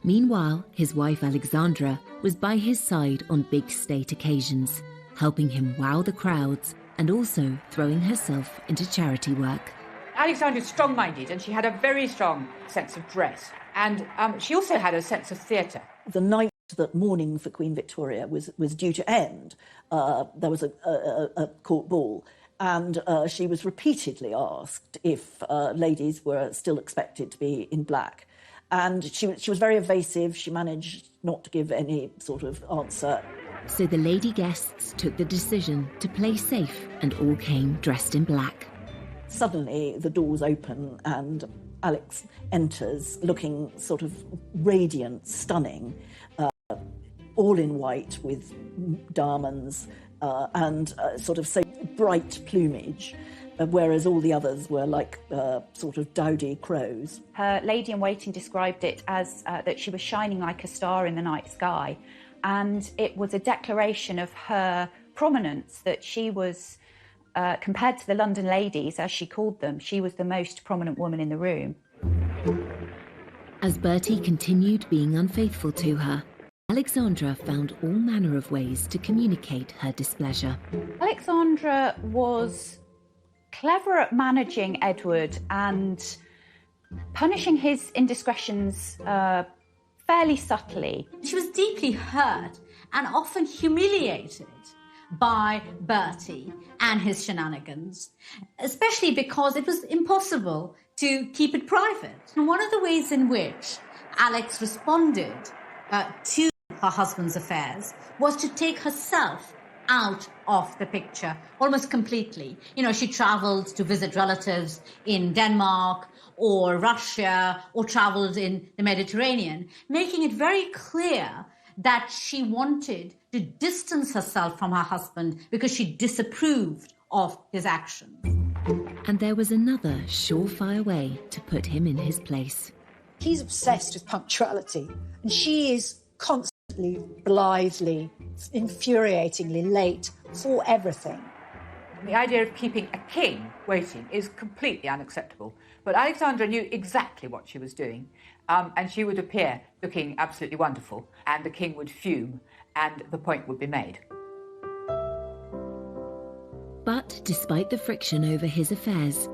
Meanwhile, his wife Alexandra was by his side on big state occasions, helping him wow the crowds and also throwing herself into charity work. Alexandra was strong-minded, and she had a very strong sense of dress. And she also had a sense of theatre. The night that mourning for Queen Victoria was due to end, there was a court ball, and she was repeatedly asked if ladies were still expected to be in black. And she was very evasive. She managed not to give any sort of answer. So the lady guests took the decision to play safe and all came dressed in black. Suddenly the doors open and Alex enters looking sort of radiant, stunning, all in white with diamonds and sort of so bright plumage, whereas all the others were like sort of dowdy crows. Her lady-in-waiting described it as that she was shining like a star in the night sky, and it was a declaration of her prominence, that she was, compared to the London ladies, as she called them, she was the most prominent woman in the room. As Bertie continued being unfaithful to her, Alexandra found all manner of ways to communicate her displeasure. Alexandra was clever at managing Edward and punishing his indiscretions fairly subtly. She was deeply hurt and often humiliated by Bertie and his shenanigans, especially because it was impossible to keep it private. And one of the ways in which Alex responded to her husband's affairs was to take herself out of the picture almost completely. You know, she traveled to visit relatives in Denmark or Russia or traveled in the Mediterranean, making it very clear that she wanted to distance herself from her husband because she disapproved of his actions. And there was another surefire way to put him in his place. He's obsessed with punctuality, and she is constantly, blithely, infuriatingly late for everything. The idea of keeping a king waiting is completely unacceptable. But Alexandra knew exactly what she was doing, and she would appear looking absolutely wonderful, and the king would fume, and the point would be made. But despite the friction over his affairs,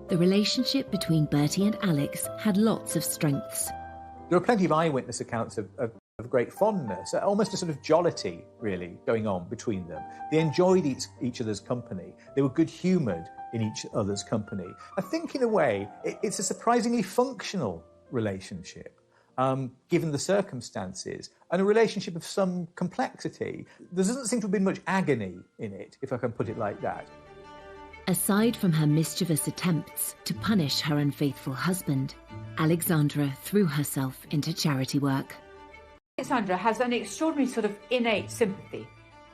the relationship between Bertie and Alex had lots of strengths. There are plenty of eyewitness accounts of great fondness, almost a sort of jollity, really, going on between them. They enjoyed each other's company. They were good-humoured in each other's company. I think, in a way, it's a surprisingly functional relationship, given the circumstances, and a relationship of some complexity. There doesn't seem to have been much agony in it, if I can put it like that. Aside from her mischievous attempts to punish her unfaithful husband, Alexandra threw herself into charity work. Alexandra has an extraordinary sort of innate sympathy.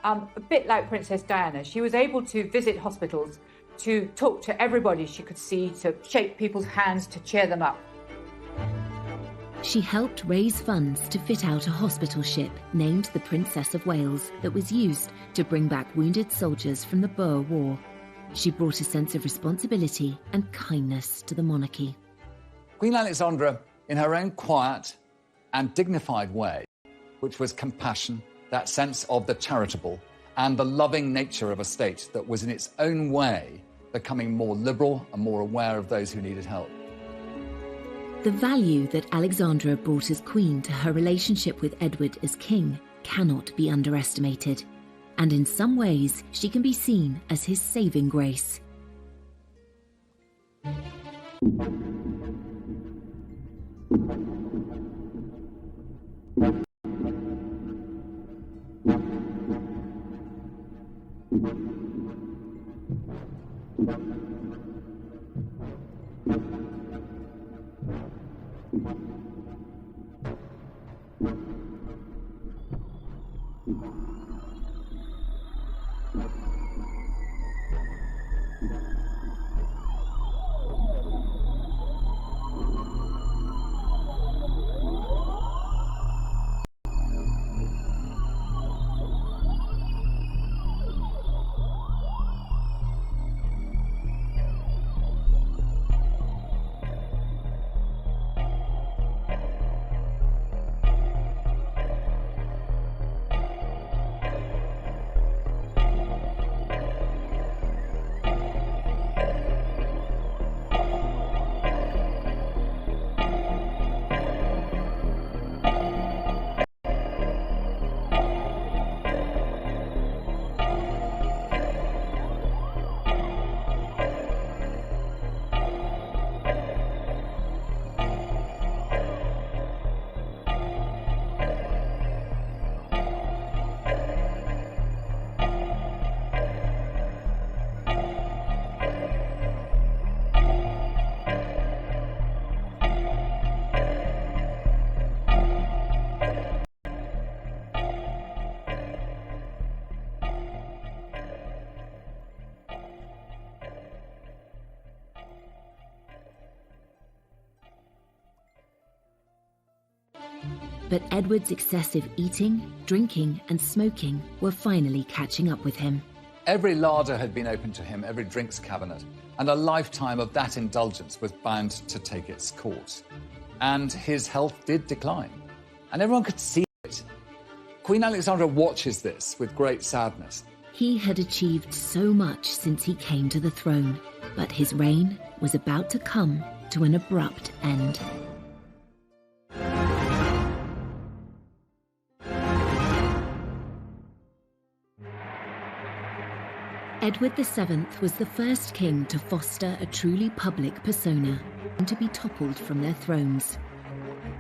A bit like Princess Diana, she was able to visit hospitals, to talk to everybody she could see, to shake people's hands, to cheer them up. She helped raise funds to fit out a hospital ship named the Princess of Wales that was used to bring back wounded soldiers from the Boer War. She brought a sense of responsibility and kindness to the monarchy. Queen Alexandra, in her own quiet and dignified way, which was compassion, that sense of the charitable, and the loving nature of a state that was in its own way becoming more liberal and more aware of those who needed help. The value that Alexandra brought as queen to her relationship with Edward as king cannot be underestimated. And in some ways, she can be seen as his saving grace. But Edward's excessive eating, drinking, and smoking were finally catching up with him. Every larder had been opened to him, every drinks cabinet, and a lifetime of that indulgence was bound to take its course. And his health did decline. And everyone could see Queen Alexandra watches this with great sadness. He had achieved so much since he came to the throne, but his reign was about to come to an abrupt end. Edward VII was the first king to foster a truly public persona and to be toppled from their thrones.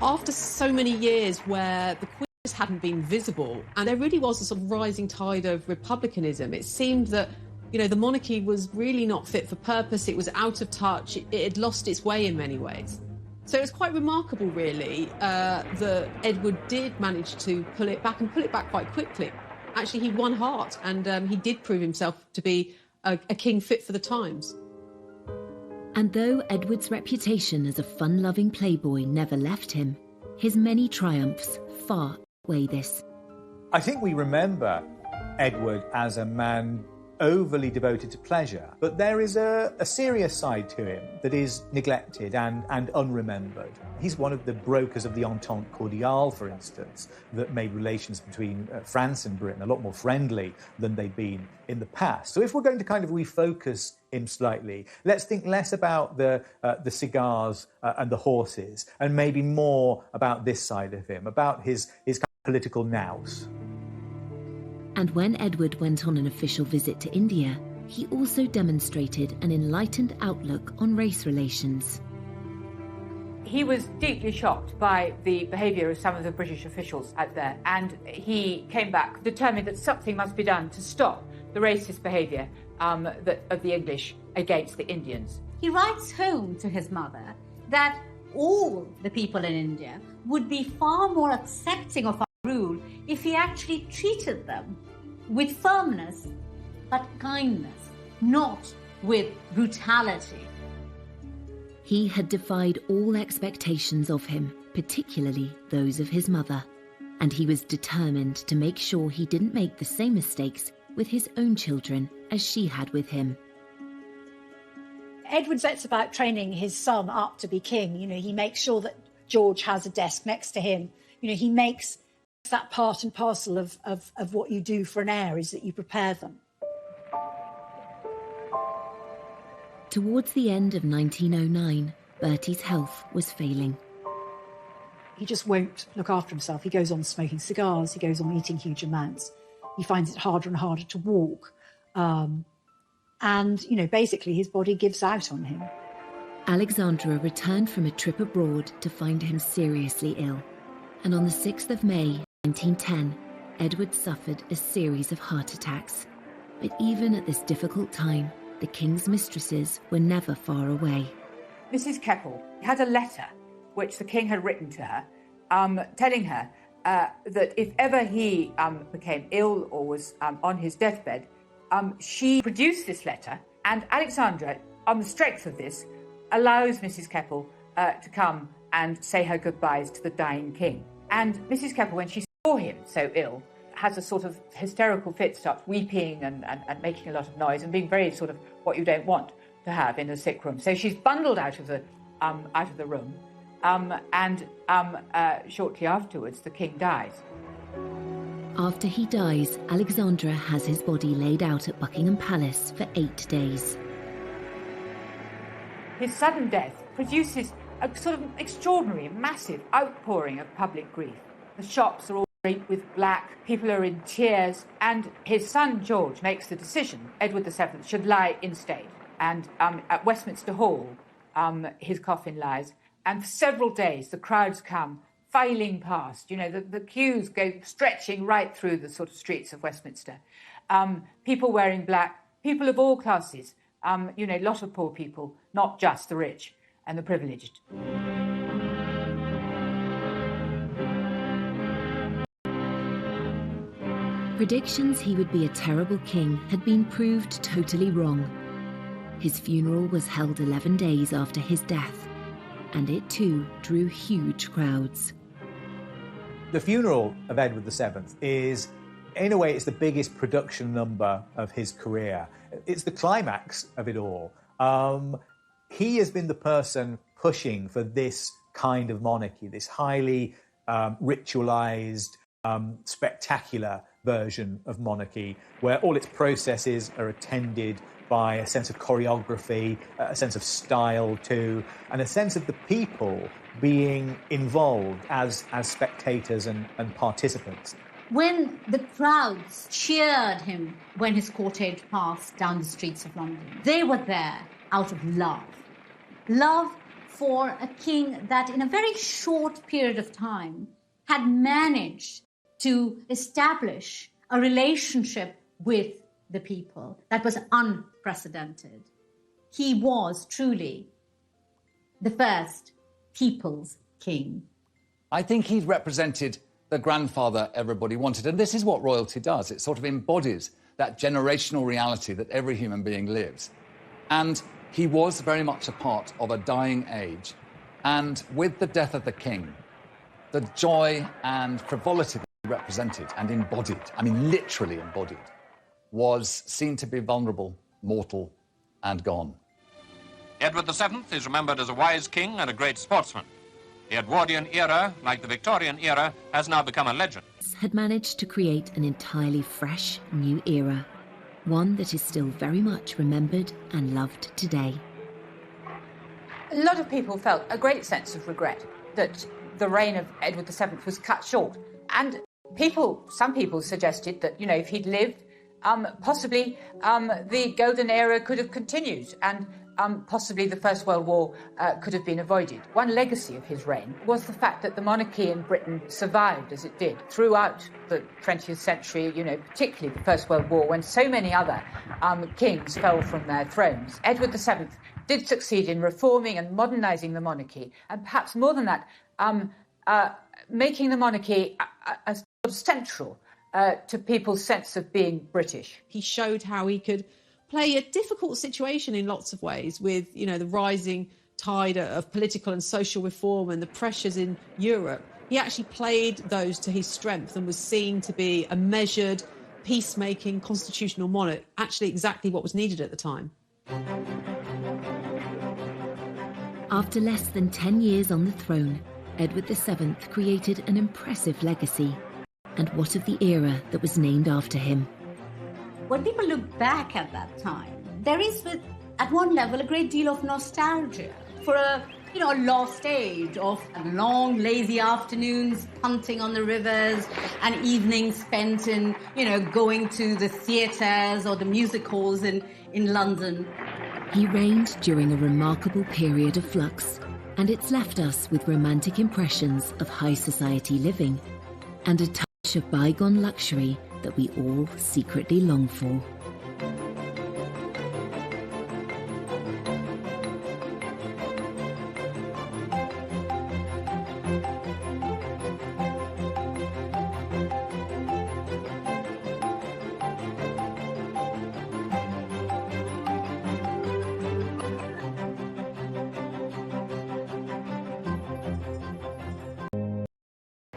After so many years where the Queen just hadn't been visible, and there really was a sort of rising tide of republicanism, it seemed that, you know, the monarchy was really not fit for purpose, it was out of touch, it had lost its way in many ways. So it was quite remarkable, really, that Edward did manage to pull it back, and pull it back quite quickly. Actually, he won heart, and he did prove himself to be a king fit for the times. And though Edward's reputation as a fun-loving playboy never left him, his many triumphs far outweigh this. I think we remember Edward as a man overly devoted to pleasure, but there is a serious side to him that is neglected and unremembered. He's one of the brokers of the Entente Cordiale, for instance, that made relations between France and Britain a lot more friendly than they'd been in the past. So if we're going to kind of refocus him slightly, let's think less about the cigars and the horses, and maybe more about this side of him, about his kind of political nous. And when Edward went on an official visit to India, he also demonstrated an enlightened outlook on race relations. He was deeply shocked by the behaviour of some of the British officials out there, and he came back determined that something must be done to stop the racist behaviour of the English against the Indians. He writes home to his mother that all the people in India would be far more accepting of our rule if he actually treated them with firmness but kindness, not with brutality. He had defied all expectations of him, particularly those of his mother, and he was determined to make sure he didn't make the same mistakes with his own children as she had with him. Edward sets about training his son up to be king. You know, he makes sure that George has a desk next to him. You know, he makes that part and parcel of what you do for an heir, is that you prepare them. Towards the end of 1909, Bertie's health was failing. He just won't look after himself. He goes on smoking cigars. He goes on eating huge amounts. He finds it harder and harder to walk. And, you know, basically his body gives out on him. Alexandra returned from a trip abroad to find him seriously ill. And on the 6th of May, 1910, Edward suffered a series of heart attacks. But even at this difficult time, the king's mistresses were never far away. Mrs. Keppel had a letter which the king had written to her, telling her that if ever he became ill or was on his deathbed, she produced this letter, and Alexandra, on the strength of this, allows Mrs. Keppel to come and say her goodbyes to the dying king. And Mrs. Keppel, when she saw him so ill, has a sort of hysterical fit, starts weeping and making a lot of noise and being very sort of what you don't want to have in a sick room. So she's bundled out of the room, and shortly afterwards the king dies. After he dies, Alexandra has his body laid out at Buckingham Palace for 8 days. His sudden death produces a sort of extraordinary, massive outpouring of public grief. The shops are all draped with black, people are in tears, and his son George makes the decision Edward VII should lie in state. And at Westminster Hall, his coffin lies, and for several days the crowds come filing past. You know, the queues go stretching right through the sort of streets of Westminster. People wearing black, people of all classes, you know, a lot of poor people, not just the rich and the privileged. Predictions he would be a terrible king had been proved totally wrong. His funeral was held 11 days after his death, and it too drew huge crowds. The funeral of Edward VII is, in a way, it's the biggest production number of his career. It's the climax of it all. He has been the person pushing for this kind of monarchy, this highly ritualized, spectacular version of monarchy, where all its processes are attended by a sense of choreography, a sense of style too, and a sense of the people being involved as spectators and participants. When the crowds cheered him when his cortege passed down the streets of London, they were there out of love. Love for a king that in a very short period of time had managed to establish a relationship with the people that was unprecedented. He was truly the first people's king. I think he represented the grandfather everybody wanted. And this is what royalty does. It sort of embodies that generational reality that every human being lives. And he was very much a part of a dying age. And with the death of the king, the joy and frivolity that he represented and embodied, I mean literally embodied, was seen to be vulnerable, mortal, and gone. Edward VII is remembered as a wise king and a great sportsman. The Edwardian era, like the Victorian era, has now become a legend. Had managed to create an entirely fresh, new era. One that is still very much remembered and loved today. A lot of people felt a great sense of regret that the reign of Edward VII was cut short. And some people suggested that, if he'd lived, possibly the golden era could have continued and possibly the First World War could have been avoided. One legacy of his reign was the fact that the monarchy in Britain survived as it did throughout the 20th century, particularly the First World War, when so many other kings fell from their thrones. Edward VII did succeed in reforming and modernising the monarchy, and perhaps more than that, making the monarchy a sort of central to people's sense of being British. He showed how he could play a difficult situation in lots of ways with, the rising tide of political and social reform and the pressures in Europe. He actually played those to his strength and was seen to be a measured, peacemaking, constitutional monarch, actually exactly what was needed at the time. After less than 10 years on the throne, Edward VII created an impressive legacy. And what of the era that was named after him? When people look back at that time, there is, at one level, a great deal of nostalgia for a lost age of long, lazy afternoons punting on the rivers and evenings spent in, going to the theatres or the music halls in London. He reigned during a remarkable period of flux, and it's left us with romantic impressions of high society living and a touch of bygone luxury that we all secretly long for.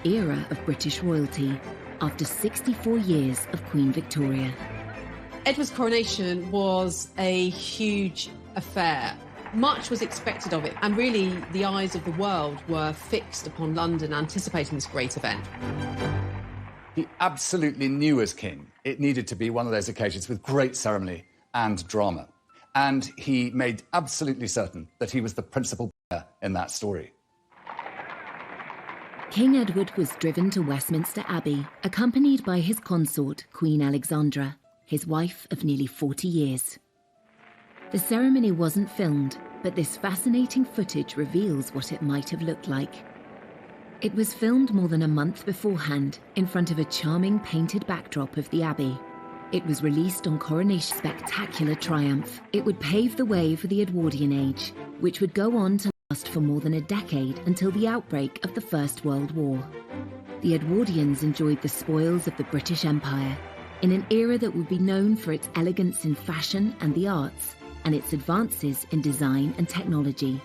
Era of British royalty after 64 years of Queen Victoria. Edward's coronation was a huge affair. Much was expected of it, and really the eyes of the world were fixed upon London, anticipating this great event. He absolutely knew as king it needed to be one of those occasions with great ceremony and drama. And he made absolutely certain that he was the principal player in that story. King Edward was driven to Westminster Abbey, accompanied by his consort, Queen Alexandra, his wife of nearly 40 years. The ceremony wasn't filmed, but this fascinating footage reveals what it might have looked like. It was filmed more than a month beforehand, in front of a charming painted backdrop of the Abbey. It was released on Coronation. Spectacular triumph. It would pave the way for the Edwardian age, which would go on to last for more than a decade until the outbreak of the First World War. The Edwardians enjoyed the spoils of the British Empire, in an era that would be known for its elegance in fashion and the arts, and its advances in design and technology.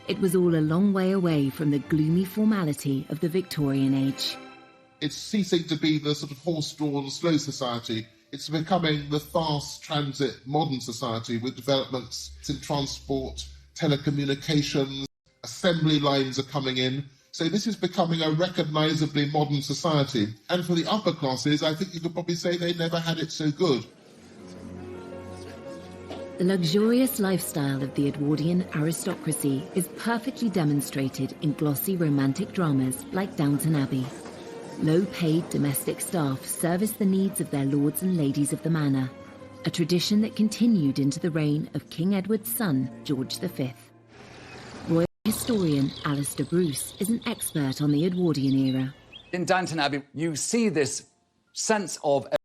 It was all a long way away from the gloomy formality of the Victorian age. It's ceasing to be the sort of horse-drawn, slow society. It's becoming the fast transit modern society with developments in transport, telecommunications. Assembly lines are coming in. So this is becoming a recognisably modern society. And for the upper classes, I think you could probably say they never had it so good. The luxurious lifestyle of the Edwardian aristocracy is perfectly demonstrated in glossy romantic dramas like Downton Abbey. Low-paid domestic staff service the needs of their lords and ladies of the manor, a tradition that continued into the reign of King Edward's son, George V. Royal historian Alistair Bruce is an expert on the Edwardian era. In Downton Abbey, you see this sense of